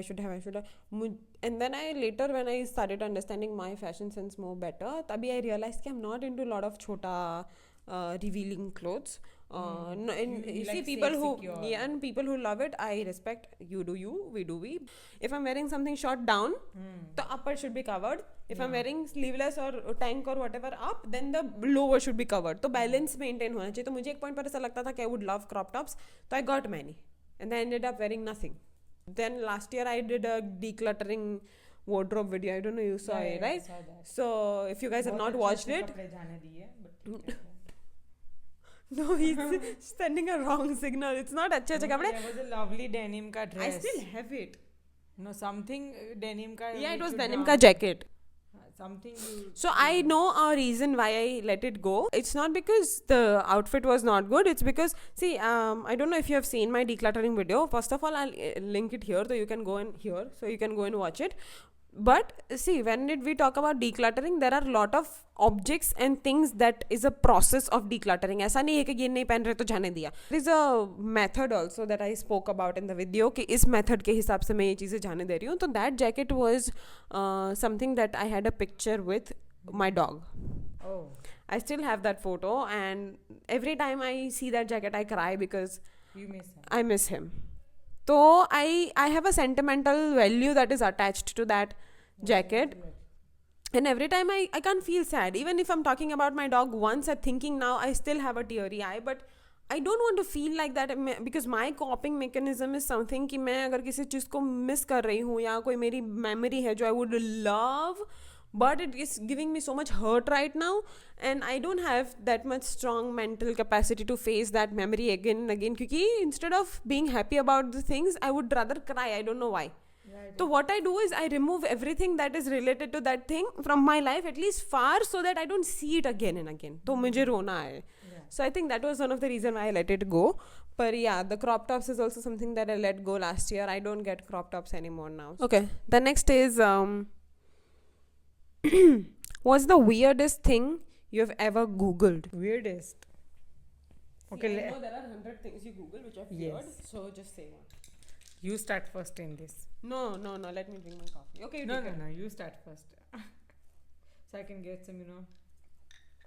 And then I later when I started understanding my fashion sense more better, तभी आई रियलाइज कि I am not into lot of छोटा revealing clothes. No, and you see like people safe, who secure. and people who love it, I respect. You do you, we do we. If I'm wearing something short down, the upper should be covered. If I'm wearing sleeveless or tank or whatever up, then the lower should be covered. तो balance maintain होना चाहिए. तो मुझे एक point पर ऐसा लगता था कि I would love crop tops, so I got many, and I ended up wearing nothing. Then last year I did a decluttering wardrobe video. I don't know, you saw it, right? I saw that. So if you guys have not watched it, कपड़े जाने दिए, but ठीक है. no, he's sending a wrong signal. It's not अच्छे कपड़े. There was a lovely denim का dress. I still have it. No, something denim का. Yeah, it which was you denim down- ka jacket. Something you. So I know a reason why I let it go. It's not because the outfit was not good. It's because, see, I don't know if you have seen my decluttering video. First of all, I'll link it here so you can go and here, so you can go and watch it. But see, when did we talk about decluttering, there are a lot of objects and things that is a process of decluttering. ऐसा नहीं है कि ये नहीं पहन रहे तो जाने दिया. There is a method also that I spoke about in the video कि इस method के हिसाब से मैं ये चीज़ें जाने दे रही हूँ. तो that jacket was something that I had a picture with my dog. Oh. I still have that photo, and every time I see that jacket I cry because You miss him. I miss him. So I have a sentimental value that is attached to that jacket. And every time I can't feel sad. Even if I'm talking about my dog once, I'm thinking now I still have a teary eye. But I don't want to feel like that because my coping mechanism is something कि मैं अगर किसी चीज़ को miss कर रही हूँ या कोई मेरी memory है जो I would love but it is giving me so much hurt right now, and I don't have that much strong mental capacity to face that memory again and again, because instead of being happy about the things, I would rather cry. I don't know why. Right. So what I do is I remove everything that is related to that thing from my life, at least far, so that I don't see it again and again. तो मुझे रोना आए. So I think that was one of the reason why I let it go. But yeah, the crop tops is also something that I let go last year. I don't get crop tops anymore now. Okay, the next is what's the weirdest thing you've ever Googled? Weirdest. Okay, I know there are 100 things you Google which are weird, so just say one. you start first in this. No, let me drink my coffee. Okay, No, you start first. So I can get some,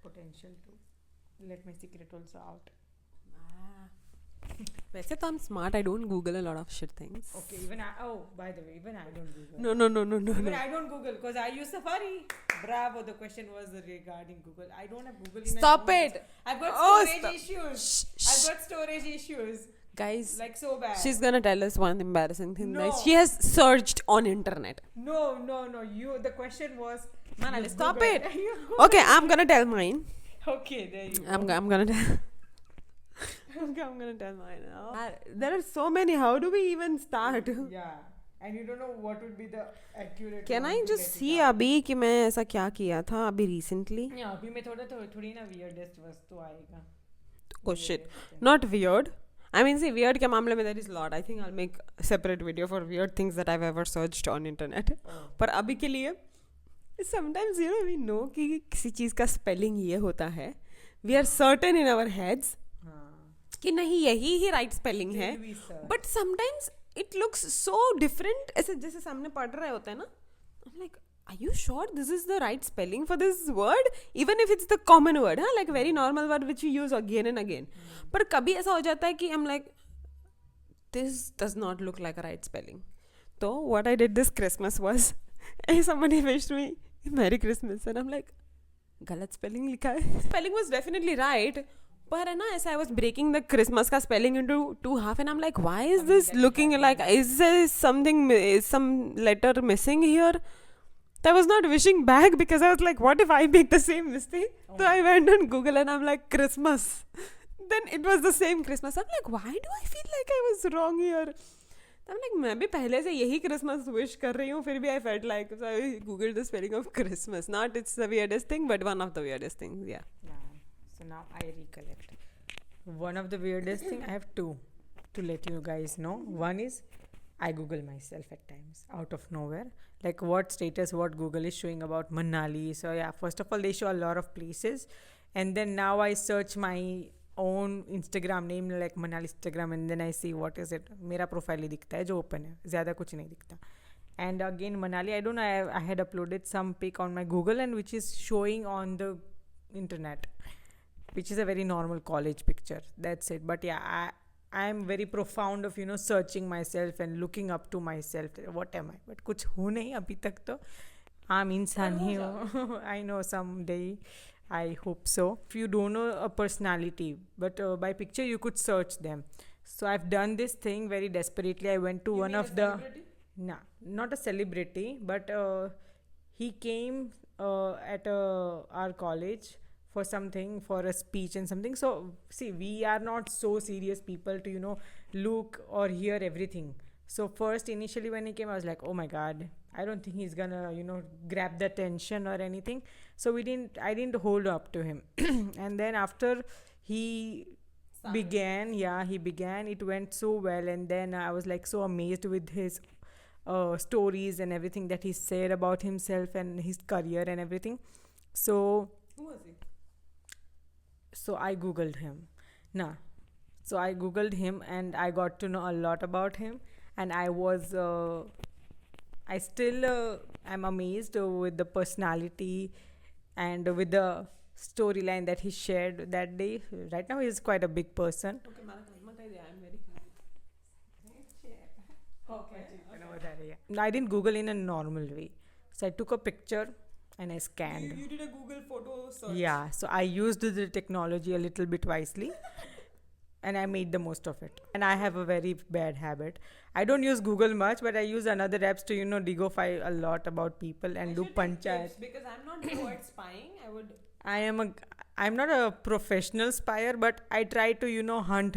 potential to let my secret also out. वैसे तो I'm smart. I don't Google a lot of shit things. Okay, by the way, even I don't Google. No. Even I don't Google because I use Safari. Bravo, the question was regarding Google. I don't have Google in my Stop phone. it. I've got Oh, storage stop. issues. Shh. I've got storage issues. Guys, Like so bad. she's gonna tell us one embarrassing thing. No. That she has searched on internet. No. The question was. Manali, you stop Googled. it. You Okay, I'm gonna tell mine. Okay, there you go. I'm gonna tell. Okay, I'm gonna tell mine now. There are so many. How do we even start? Yeah. And you don't know what would be the accurate. Can one I to just let it see out. अभी कि मैं ऐसा क्या किया था अभी recently? Yeah, अभी मैं थोड़ी ना weirdest वस्तु आएगा. Oh shit, not weird. I mean, see, weird के मामले में there is a lot. I think I'll make a separate video for weird things that I've ever searched on internet. पर अभी के लिए, sometimes we know कि किसी चीज़ का spelling ये होता है. We are certain in our heads कि नहीं यही ही right spelling है. But sometimes it looks so different. ऐसे जैसे सामने पढ़ रहे होते हैं ना. I'm like, are you sure this is the right spelling for this word? Even if it's the common word, like very normal word which we use again and again. पर कभी ऐसा हो जाता है कि I'm like, this does not look like a right spelling. So what I did this Christmas was, somebody wished me Merry Christmas, and I'm like, गलत spelling लिखा है. Spelling was definitely right. पर है ना ऐसा I was breaking the Christmas का spelling into two half, and I'm like, why is this looking like, is there some letter missing here? I was not wishing back because I was like, what if I make the same mistake? So I went on Google and I'm like, Christmas. Then it was the same Christmas. I'm like, why do I feel like I was wrong here? I'm like, मैं भी पहले से यही Christmas wish कर रही हूँ, फिर भी I felt like, so I googled the spelling of Christmas. Not it's the weirdest thing, but one of the weirdest things, yeah. So now I recollect. One of the weirdest thing, I have two to let you guys know. One is I Google myself at times out of nowhere. Like what status, what Google is showing about Manali. So yeah, first of all, they show a lot of places. And then now I search my own Instagram name like Manali Instagram, and then I see what is it. मेरा profile ही दिखता है जो open है, ज़्यादा कुछ नहीं दिखता. And again Manali, I don't know, I had uploaded some pic on my Google and which is showing on the internet, which is a very normal college picture. That's it. But yeah, I am very profound of searching myself and looking up to myself. What am I? But कुछ हूँ नहीं अभी तक तो. I'm इंसान ही हूँ. I know someday. I hope so. If you don't know a personality, but by picture you could search them. So I've done this thing very desperately. I went to one of the... Nah, not a celebrity, but he came at our college for something, for a speech and something. So see, we are not so serious people to look or hear everything. So first initially when he came, I was like, oh my god, I don't think he's gonna grab the attention or anything. So I didn't hold up to him. And then after he began, it went so well. And then I was like so amazed with his stories and everything that he said about himself and his career and everything. So Who was he? So I googled him. So I googled him and I got to know a lot about him. And I was I still am amazed with the personality and with the storyline that he shared that day. Right now he is quite a big person. Okay, I'm very I didn't Google in a normal way. So I took a picture and I scanned. You did a Google photo search. Yeah, so I used the technology a little bit wisely. and I made the most of it. And I have a very bad habit. I don't use Google much, but I use another apps to digify a lot about people and do panchayat. Because I'm not good at spying. I am a I'm not a professional spyer, but I try to hunt.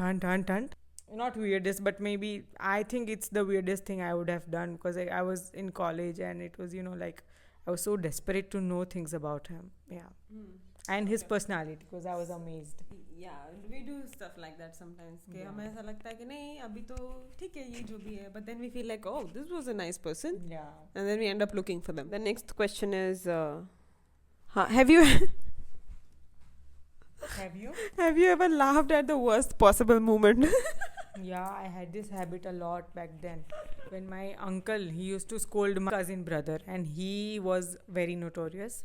Not weirdest, but maybe I think it's the weirdest thing I would have done, because I was in college and it was like I was so desperate to know things about him. Yeah. And his personality, because I was amazed. Yeah, we do stuff like that sometimes. कि हमें ऐसा लगता है कि नहीं अभी तो ठीक है ये जो भी है, but then we feel like, oh, this was a nice person. Yeah. And then we end up looking for them. The next question is, have you Have you ever laughed at the worst possible moment? Yeah, I had this habit a lot back then. When my uncle, he used to scold my cousin brother, and he was very notorious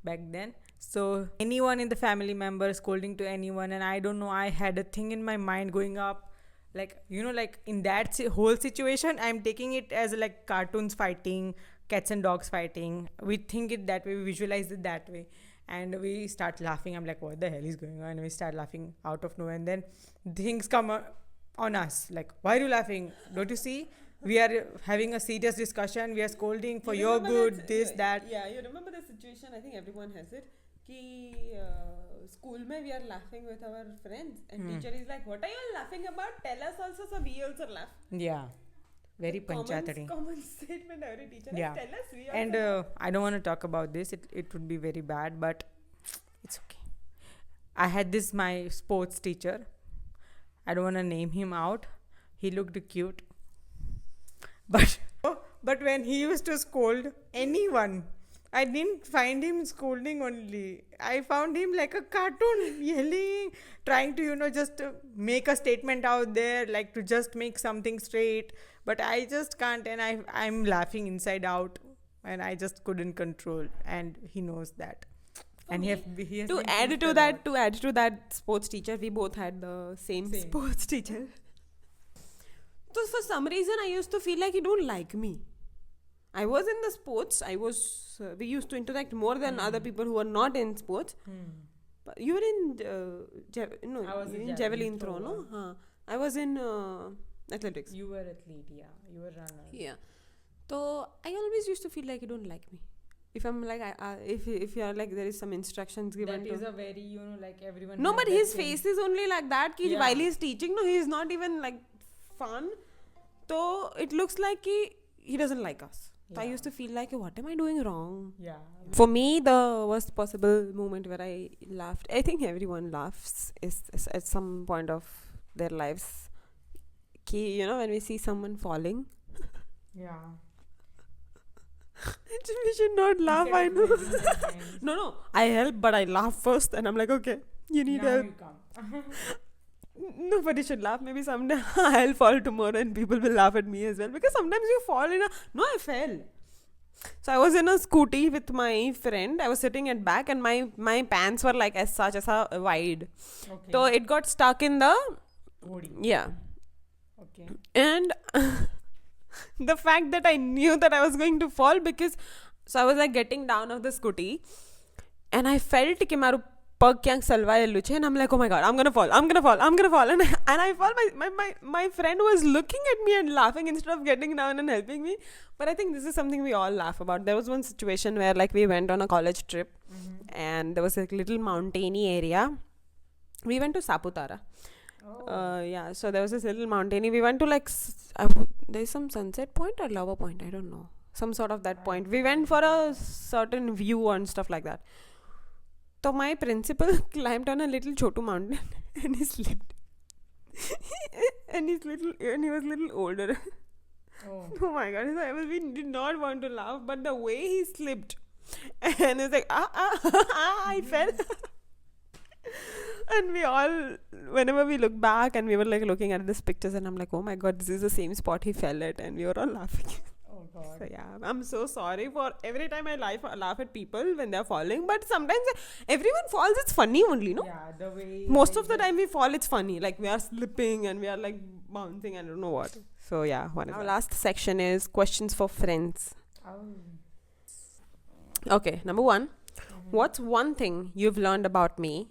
back then. So anyone in the family member scolding to anyone, and I don't know, I had a thing in my mind going up, like like in that whole situation, I'm taking it as like cartoons fighting, cats and dogs fighting. We think it that way, we visualize it that way, and we start laughing. I'm like, what the hell is going on? And we start laughing out of nowhere, and then things come on us, like, why are you laughing? Don't you see? We are having a serious discussion. We are scolding for your good, that. Yeah, you remember the situation? I think everyone has it. Ki school mein we are laughing with our friends, and teacher is like, what are you all laughing about? Tell us also, so we also laugh. Yeah. Very panchayatari. Common statement every teacher. Yeah. Tell us, we And I don't want to talk about this. It would be very bad, but it's okay. I had this my sports teacher. I don't want to name him out. He looked cute. But when he used to scold anyone, I didn't find him scolding only. I found him like a cartoon, yelling, trying to, just make a statement out there, like to just make something straight. But I just can't, and I'm laughing inside out, and I just couldn't control. And he knows that. And he has to add to that sports teacher, we both had the same. Sports teacher. So for some reason, I used to feel like he don't like me. I was in the sports. We used to interact more than other people who were not in sports. But you were in I was in javelin throw, no? I was in athletics. You were athlete, yeah. You were runner. Yeah. So I always used to feel like you don't like me. If I'm like, if you're like, there is some instructions given. That is a very, like everyone. No, but his face is only like that. Ki while he's teaching, no, he's not even like fun. So it looks like he doesn't like us. So I used to feel like, what am I doing wrong? Yeah. For me, the worst possible moment where I laughed, I think everyone laughs is at some point of their lives. Ki, when we see someone falling. Yeah. We should not laugh, I know. No, I help, but I laugh first, and I'm like, okay, you need help. Nobody should laugh. Maybe someday I'll fall tomorrow and people will laugh at me as well. Because sometimes you fall No, I fell. So I was in a scooty with my friend. I was sitting at back, and my pants were like as wide. Okay. So it got stuck in the... Body. Yeah. Okay. And the fact that I knew that I was going to fall, because... So I was like getting down of the scooty, and I felt कि मारू पग क्या सलवाए लुचे, and I'm like, oh my god, I'm gonna fall, and I fall. My friend was looking at me and laughing instead of getting down and helping me. But I think this is something we all laugh about. There was one situation where like we went on a college trip, and there was a little mountainy area. We went to Saputara. Yeah, so there was this little mountainy. We went to like there's some sunset point or lava point, I don't know, some sort of that point. We went for a certain view and stuff like that. So my principal climbed on a little chotu mountain and he slipped. and he was little older. Oh my god! We did not want to laugh, but the way he slipped, and it's like I fell. And we all, whenever we look back, and we were like looking at these pictures, and I'm like, oh my god, this is the same spot he fell at, and we were all laughing. Oh god. So yeah, I'm so sorry for every time I laugh at people when they're falling, but sometimes everyone falls, it's funny only, no? Yeah, the way... Most of the time we fall, it's funny. Like we are slipping and we are like bouncing, I don't know what. So yeah, our last section is questions for friends. Okay, number 1. What's one thing you've learned about me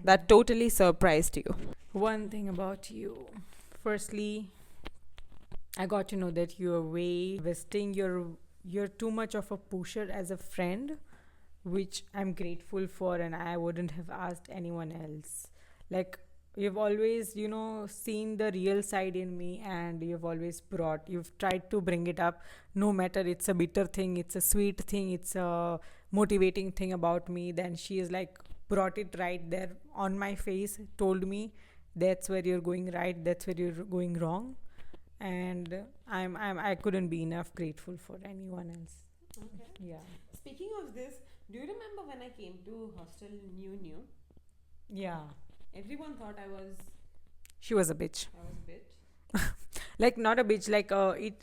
that totally surprised you? One thing about you. Firstly, I got to know that you're way investing. You're too much of a pusher as a friend, which I'm grateful for, and I wouldn't have asked anyone else. Like, you've always, seen the real side in me, and you've tried to bring it up, no matter it's a bitter thing, it's a sweet thing, it's a motivating thing about me. Then she is like, brought it right there on my face, told me that's where you're going right, that's where you're going wrong. And I couldn't be enough grateful for anyone else. Okay. Yeah. Speaking of this, do you remember when I came to hostel new? Yeah. Everyone thought She was a bitch. I was a bitch. Like, not a bitch, like,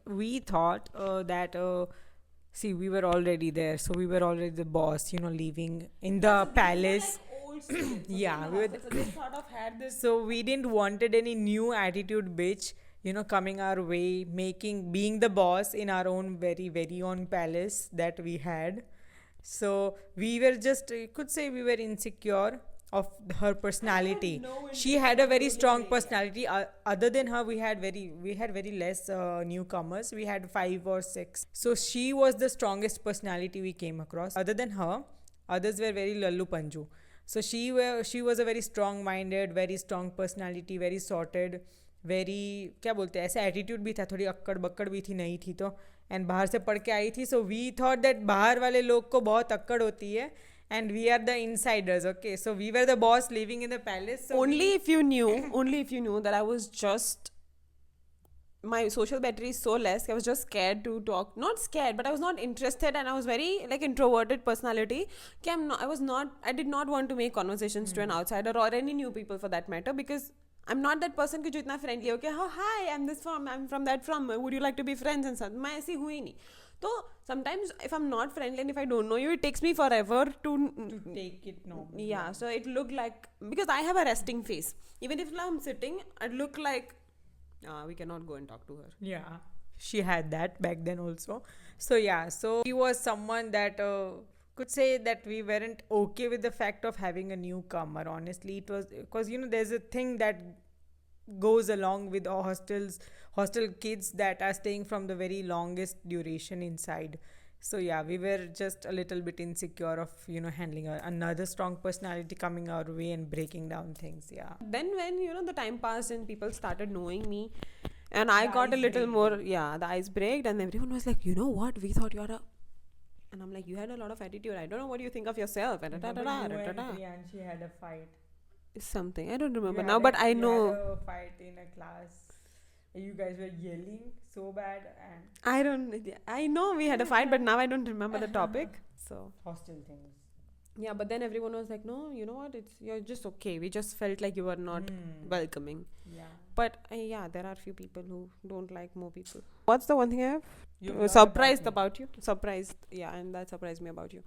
we thought that see, we were already there, so we were already the boss, leaving in the So these were palace. like old students. Yeah, in we were hostel, so they sort of had this. So we didn't wanted any new attitude bitch, coming our way, being the boss in our own very, very own palace that we had. So we were just, you could say, we were insecure of her personality. no She interest had a in very going strong away. personality. Other than her, we had very less newcomers. We had 5 or 6. So she was the strongest personality we came across. Other than her, others were very lallu panju. So she was a very strong minded, very strong personality, very sorted, very क्या बोलते हैं, ऐसा attitude भी था, थोड़ी अक्कड़ बक्कड़ भी थी, नहीं थी तो, एंड बाहर से पढ़ के आई थी. सो वी थॉट दैट बाहर वाले लोग को बहुत अक्कड़ होती है, and we are the insiders. Okay, so we were the boss living in the palace. So Only if you knew that I was just, my social battery is so less, I was just scared to talk. Not scared, but I was not interested, and I was very like introverted personality. I did not want to make conversations to an outsider or any new people for that matter, because I'm not that person कि जो इतना friendly हो के oh hi I'm from that from would you like to be friends and stuff. मैं ऐसी हुई नहीं. तो sometimes if I'm not friendly and if I don't know you, it takes me forever to take it. No. Yeah, so it looked like, because I have a resting face, even if I'm sitting, I'd look like we cannot go and talk to her. Yeah, she had that back then also. So yeah, so he was someone that could say that we weren't okay with the fact of having a newcomer. Honestly, it was because there's a thing that goes along with all hostel kids that are staying from the very longest duration inside. So yeah, we were just a little bit insecure of handling another strong personality coming our way and breaking down things. Yeah. Then when the time passed and people started knowing me, and I The got a ice little break. more, the ice breaked, and everyone was like, you know what, we thought you're a, and I'm like, you had a lot of attitude, I don't know what you think of yourself, and Remember you and Priyanshi had a fight. something I don't remember You now, had but a- I you know. had a fight in a class. You guys were yelling so bad, and I know we had a fight, but now I don't remember the topic. So hostel things. yeah, but then everyone was like, no, you know what? You're just okay. We just felt like you were not welcoming. Yeah. But yeah, there are few people who don't like more people. What's the one thing I have You've learned surprised me. about you? Surprised, yeah, and that surprised me about you.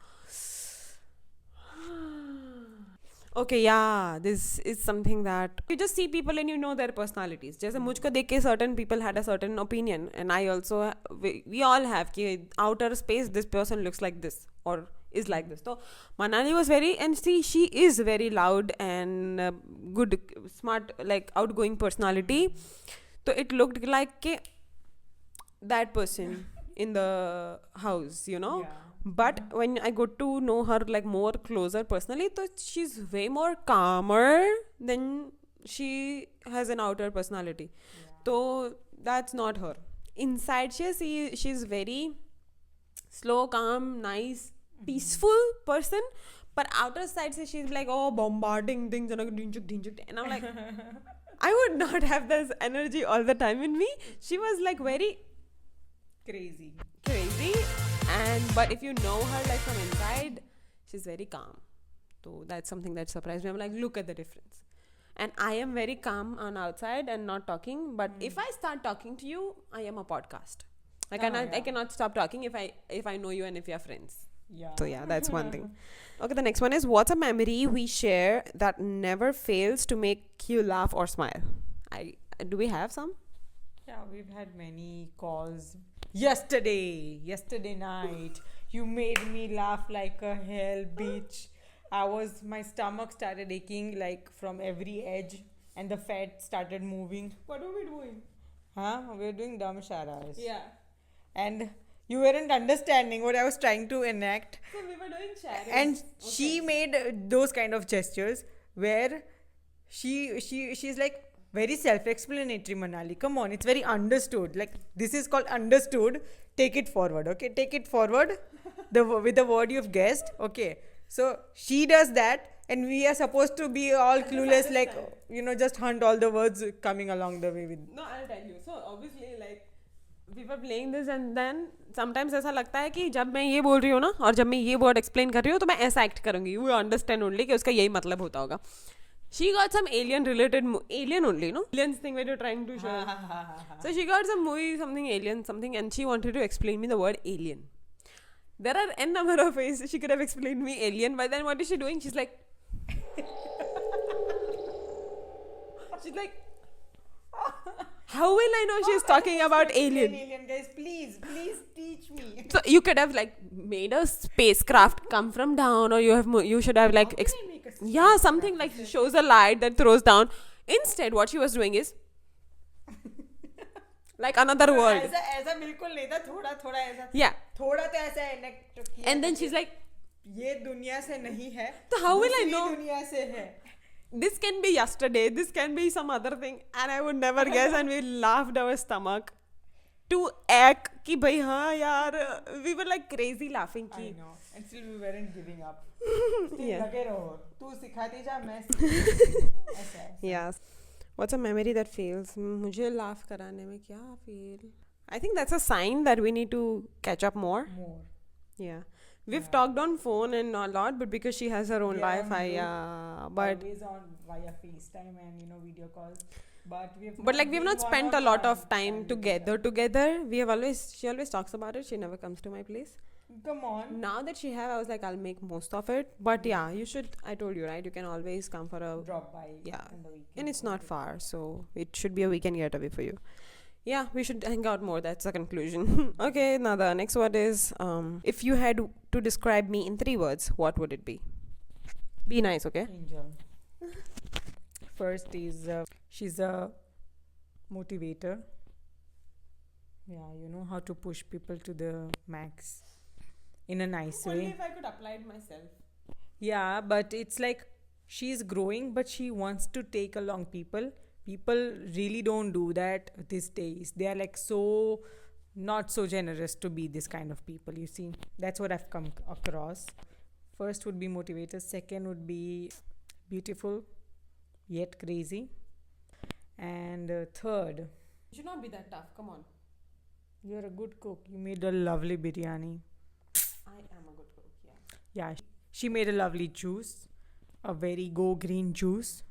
Okay, yeah, this is something that you just see people and you know their personalities. जैसे मुझको देख के certain people had a certain opinion, and I also we all have कि outer space this person looks like this or is like this. So Manali was very, and see, she is very loud and good, smart, like outgoing personality. So it looked like कि that person in the house, Yeah. But when I got to know her like more closer personally, so she's way more calmer than she has an outer personality. So that's not her. Inside she's very slow, calm, nice, peaceful person. But outer side she's like bombarding things and and I'm like I would not have this energy all the time in me. She was like very Crazy. and but if you know her like from inside, she's very calm. So that's something that surprised me. I'm like, look at the difference. And I am very calm on outside and not talking, but if I start talking to you, I am a podcast. I cannot stop talking if I know you and if we are friends. Yeah. So yeah, that's one thing. Okay, the next one is, what's a memory we share that never fails to make you laugh or smile? Do we have some? Yeah, we've had many calls. Yesterday night, you made me laugh like a hell, bitch. My stomach started aching like from every edge. and the fat started moving. What were we doing? Huh? We were doing dumb sharas. Yeah. And you weren't understanding what I was trying to enact. So we were doing charades. And she made those kind of gestures where she's like very self-explanatory. Manali, come on, it's very understood. Like, this is called understood. Take it forward, okay? Take it forward with the word you've guessed, okay? So she does that, and we are supposed to be all clueless, like, just hunt all the words coming along the way with. No, I'll tell you. So obviously, like, we were playing this, and then sometimes ऐसा लगता है कि जब मैं ये बोल रही हूँ ना और जब मैं ये वर्ड एक्सप्लेन कर रही हूँ तो मैं ऐसा एक्ट करूँगी. You understand only कि उसका यही मतलब होता होगा. She got some alien related alien only, no? Aliens thing where you're trying to show. So she got some movie, something alien, something, and she wanted to explain me the word alien. There are n number of ways she could have explained me alien, but then what is she doing? She's like, how will I know she's talking about alien? Alien, guys, please teach me. So you could have like made a spacecraft come from down, or you should have like something like shows a light that throws down. Instead, what she was doing is like another world. ऐसा बिल्कुल नहीं था, थोड़ा ऐसा. Yeah. थोड़ा तो ऐसा connect किया. And then she's like, ये दुनिया से नहीं है. So how will I know? दुनिया से है. This can be yesterday, this can be some other thing, and I would never guess, and we laughed our stomach to act कि भाई हाँ यार, we were like crazy laughing कि. I know, and still we weren't giving up. Yeah. लगे रहो, तू सिखाती जा, मैं ऐसा. Yes. What's a memory that fails? मुझे laugh कराने में क्या fail? I think that's a sign that we need to catch up more. Yeah. We've talked on phone and a lot, but because she has her own life, but always on via FaceTime and video calls. But we've not spent a lot of time together. She always talks about it. She never comes to my place. Come on. Now that she have, I was like, I'll make most of it. But yeah, you should. I told you, right? You can always come for a drop by. Yeah, in the weekend. and it's not far, so it should be a weekend getaway for you. Yeah, we should hang out more. That's the conclusion. Okay, now the next word is, if you had to describe me in 3 words, what would it be? Be nice, okay? Angel. First is, she's a motivator. Yeah, you know how to push people to the max in a nice way. Only if I could apply it myself. Yeah, but it's like she's growing, but she wants to take along people. People really don't do that these days. They are like so not so generous to be this kind of people, you see. That's what I've come across. First would be motivator. Second would be beautiful yet crazy. And third, You should not be that tough. Come on. you're a good cook. You made a lovely biryani. I am a good cook, yeah. Yeah, she made a lovely juice, a very go green juice,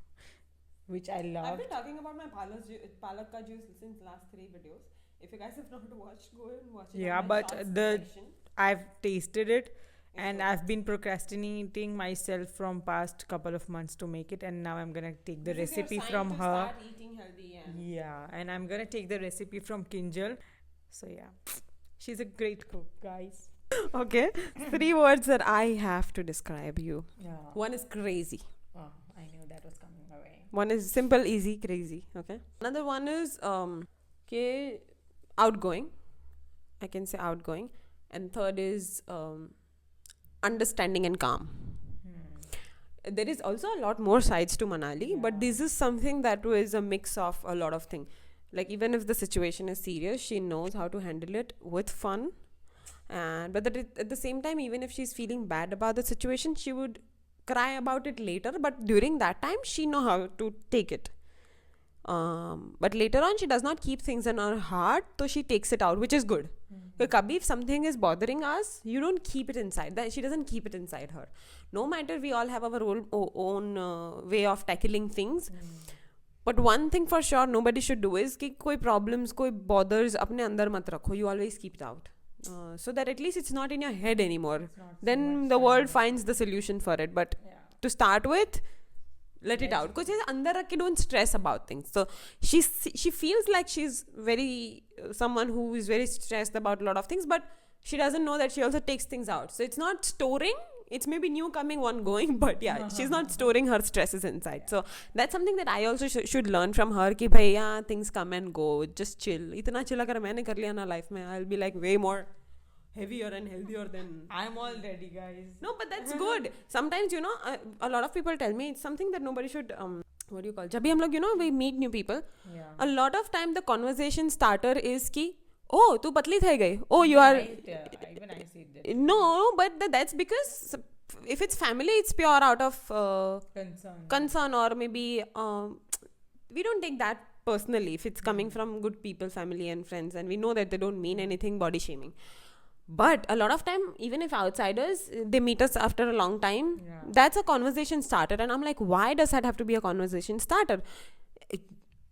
which I I've loved. been talking about my palak ka juice since last 3 videos. If you guys have not watched, go and watch it. Yeah, on my but shorts the- section. I've tasted it, and I've been procrastinating myself from past couple of months to make it, and now I'm gonna take the This is your recipe sign from to her. Start eating healthy and Yeah, and I'm gonna take the recipe from Kinjal. So yeah, she's a great cook, guys. Okay, 3 words that I have to describe you. Yeah. One is crazy. Oh, I knew that was coming my way. One is simple, easy, crazy. Okay. Another one is outgoing. I can say outgoing. And third is understanding and calm. There is also a lot more sides to Manali, but this is something that was a mix of a lot of things. Like, even if the situation is serious, she knows how to handle it with fun. And but at the same time, even if she's feeling bad about the situation, she would cry about it later. But during that time, she know how to take it. But later on, she does not keep things in her heart, so she takes it out, which is good. Kabhi, if something is bothering us, you don't keep it inside. That she doesn't keep it inside her. No matter, we all have our own way of tackling things. But one thing for sure nobody should do is कि कोई problems, कोई bothers अपने अंदर मत रखो. You always keep it out. So that at least it's not in your head anymore. Then the world finds the solution for it. But to start with, let it out. Because अंदर रख के don't stress about things. So she feels like she's very someone who is very stressed about a lot of things, but she doesn't know that she also takes things out. So it's not storing. It's maybe new coming, one going, but yeah, she's not storing her stresses inside. So that's something that I also should learn from her. Ki bhai, yeah, things come and go. Just chill. Itna chill agar maine kar liya na life mein, I'll be like way more heavier and healthier than. I'm all ready, guys. No, but that's good. Sometimes, you know, a lot of people tell me it's something that nobody should. What do you call? जब भी हम लोग, you know, we meet new people. Yeah. A lot of time the conversation starter is कि, oh, तू पतली થઈ गई. Oh, you are. Even I see that. No, but that's because if it's family, it's pure out of concern, or maybe we don't take that personally if it's coming from good people, family and friends, and we know that they don't mean anything body shaming. But a lot of time, even if outsiders, they meet us after a long time, that's a conversation starter. And I'm like, why does that have to be a conversation starter?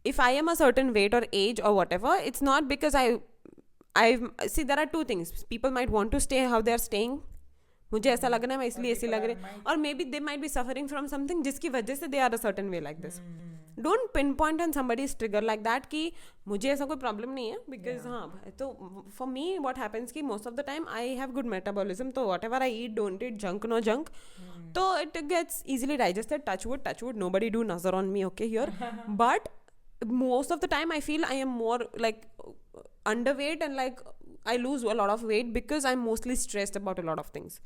If I am a certain weight or age or whatever, it's not because I see, there are two things. People might want to stay how they are staying. मुझे ऐसा लग रहा है मैं इसलिए ऐसी लग रही हूँ, और maybe they might be suffering from something जिसकी वजह से they are a certain way like this. Don't pinpoint on somebody's trigger like that कि मुझे ऐसा कोई problem नहीं है, because हाँ, तो for me what happens कि most of the time I have good metabolism, तो whatever I eat, don't eat junk, no junk, so it gets easily digested. Touch wood, nobody do nazar on me, okay, here. But most of the time I feel I am more like underweight, and like I lose a lot of weight because I'm mostly stressed about a lot of things.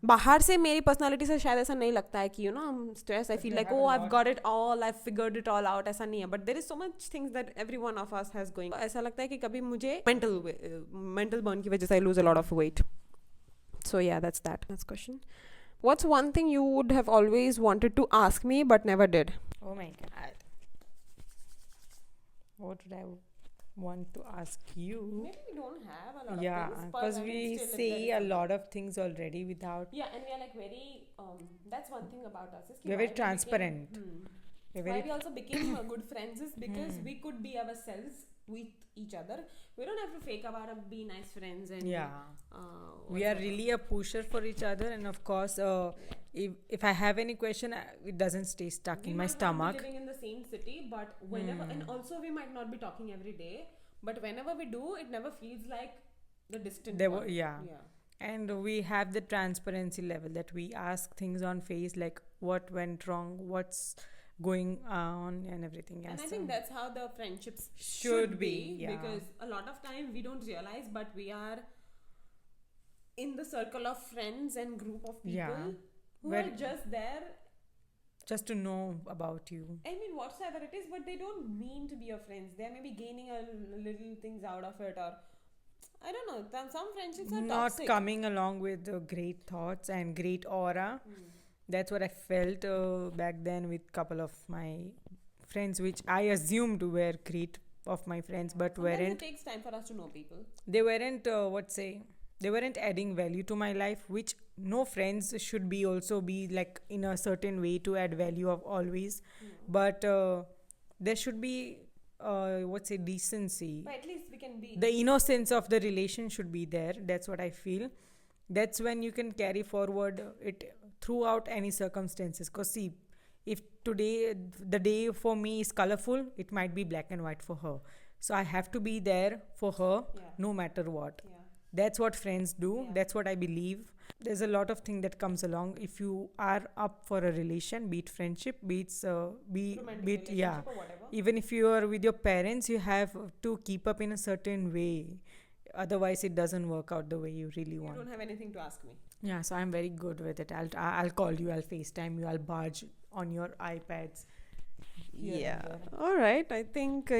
बाहर से मेरी personality से शायद ऐसा नहीं लगता है कि, you know, I'm stressed, I feel like, oh, I've got it all, I've figured it all out, ऐसा नहीं है. But there is so much things that every one of us has going. ऐसा लगता है कि कभी मुझे mental burn की वजह से I lose a lot of weight. So yeah, that's that. Next question. What's one thing you would have always wanted to ask me but never did? Oh my god. What would I want to ask you? Maybe we don't have a lot of things. Yeah, because we say a lot of things already without. Yeah, and we are like very. That's one thing about us. Is We're very transparent. Why we also became good friends is because we could be ourselves with each other. We don't have to fake about be nice friends and. Yeah. We are really a pusher for each other, and of course, if I have any question, it doesn't stay stuck in my stomach. We might not be living in the same city, but whenever, and also we might not be talking every day, but whenever we do, it never feels like the distant one. Yeah. And we have the transparency level that we ask things on face, like what went wrong, what's going on, and everything. And I think that's how the friendships should be. Yeah. Because a lot of time we don't realize, but we are in the circle of friends and group of people who are just there just to know about you. I mean, whatsoever it is, but they don't mean to be your friends. They are maybe gaining a little things out of it, or I don't know. Some friendships are not toxic. Coming along with great thoughts and great aura. That's what I felt back then with couple of my friends, which I assumed were great of my friends, but Sometimes weren't. It takes time for us to know people. They weren't they weren't adding value to my life, which no friends should be also be like in a certain way to add value of always. But there should be decency. But at least we can be. The innocence of the relation should be there. That's what I feel. That's when you can carry forward it throughout any circumstances. Because see, if today the day for me is colorful, it might be black and white for her. So I have to be there for her no matter what. That's what friends do. That's what I believe. There's a lot of thing that comes along. If you are up for a relation, be it friendship, be it or whatever. Even if you are with your parents, you have to keep up in a certain way. Otherwise, it doesn't work out the way you really want. You don't have anything to ask me. Yeah, so I'm very good with it. I'll call you. I'll FaceTime you. I'll barge on your iPads. All right, I think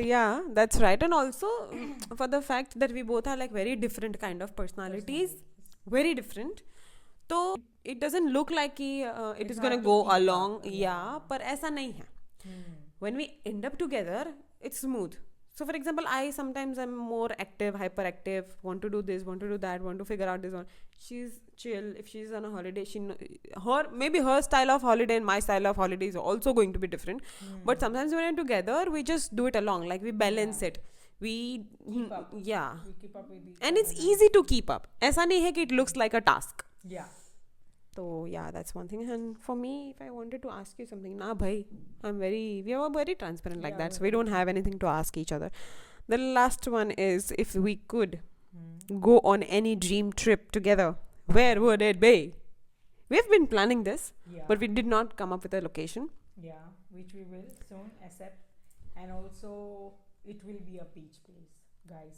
that's right. And also for the fact that we both are like very different kind of personalities, very different, so it doesn't look like it is gonna go along. But aisa nahi hai. When we end up together, it's smooth. So for example, I sometimes am more active, hyperactive, want to do this, want to do that, want to figure out this one. She's chill. If she's on a holiday, maybe her style of holiday and my style of holiday is also going to be different. But sometimes when we're together, we just do it along. Like we balance it. We keep up. We keep up with each and it's easy to keep up. ऐसा नहीं है कि it looks like a task. So that's one thing. And for me, if I wanted to ask you something, we are very transparent like that. So we don't have anything to ask each other. The last one is, if we could go on any dream trip together, where would it be? We've been planning this, Yeah. but we did not come up with a location. Yeah, which we will soon accept. And also, it will be a beach place. Guys,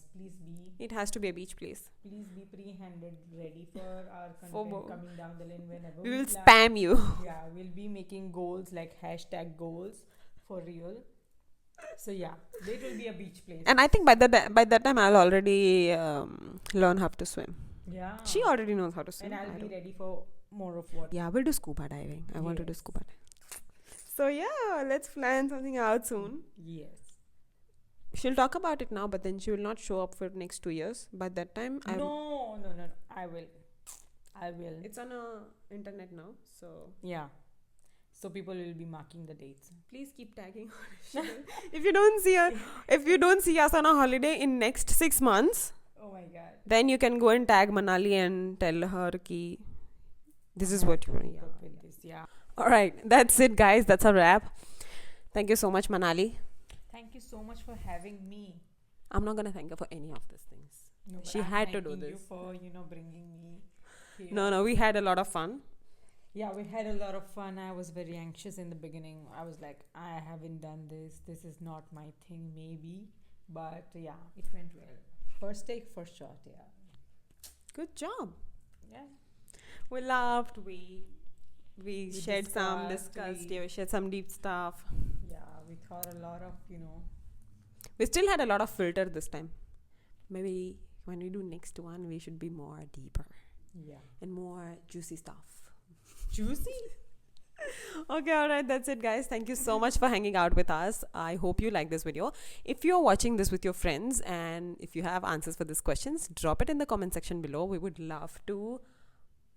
It has to be a beach place. please be pre-handed ready for our For content more. coming down the line whenever We will plan. spam you. Yeah, we'll be making goals like hashtag goals for real. So yeah, it will be a beach place. And I think by that time I'll already learn how to swim. Yeah. She already knows how to swim. And I'll I be don't. ready for more of what. Yeah, we'll do scuba diving. I want to do Yes. scuba diving. So yeah, let's plan something out soon. Yes. She'll talk about it now, but then she will not show up for next 2 years. By that time, No. I will. it's on internet now. So Yeah. So people will be marking the dates. please keep tagging her. if you don't see us on a holiday in next 6 months, Oh my god. then you can go and tag Manali and tell her ki this is what you want. Keep up with this. Yeah. All right, that's it, guys. That's a wrap. Thank you so much, Manali. Thank you so much for having me. I'm not gonna thank her for any of these things. No, but She I'm had to do thanking you this. for bringing me here. No, we had a lot of fun. Yeah, we had a lot of fun. I was very anxious in the beginning. I was like, I haven't done this. This is not my thing, maybe. But yeah, it went well. First take, first shot. Yeah. Good job. Yeah. We laughed. We shared some, discussed, discussed. Yeah, we shared some deep stuff. Yeah, we thought a lot of, We still had a lot of filter this time. Maybe when we do next one, we should be more deeper yeah. and more juicy stuff. Juicy? Okay, alright, that's it, guys. Thank you so much for hanging out with us. I hope you like this video. If you're watching this with your friends and if you have answers for these questions, drop it in the comment section below. We would love to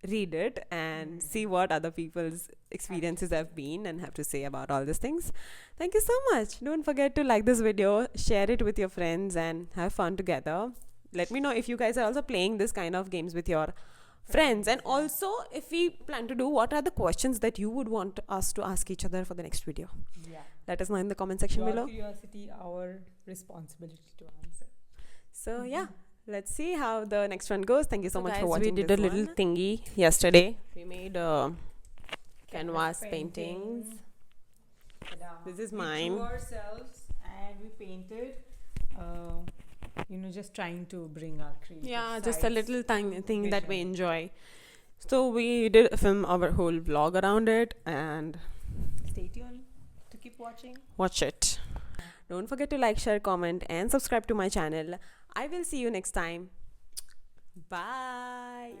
read it and see what other people's experiences have been and have to say about all these things. Thank you so much. Don't forget to like this video, share it with your friends, and have fun together. Let me know if you guys are also playing this kind of games with your friends, and also if we plan to do, what are the questions that you would want us to ask each other for the next video. Yeah. Let us know in the comment section Your below. curiosity, our responsibility to answer. So yeah, let's see how the next one goes. Thank you so much for watching. we We did did a a little little thingy yesterday. We made canvas paintings. This is mine. We drew ourselves and we painted. Just trying to bring our creative Yeah, just a sides little thing that we vision. enjoy. So we did film our whole vlog around it, and Stay tuned to keep watching. watch it. Don't forget to like, share, comment, and subscribe to my channel. I will see you next time. Bye.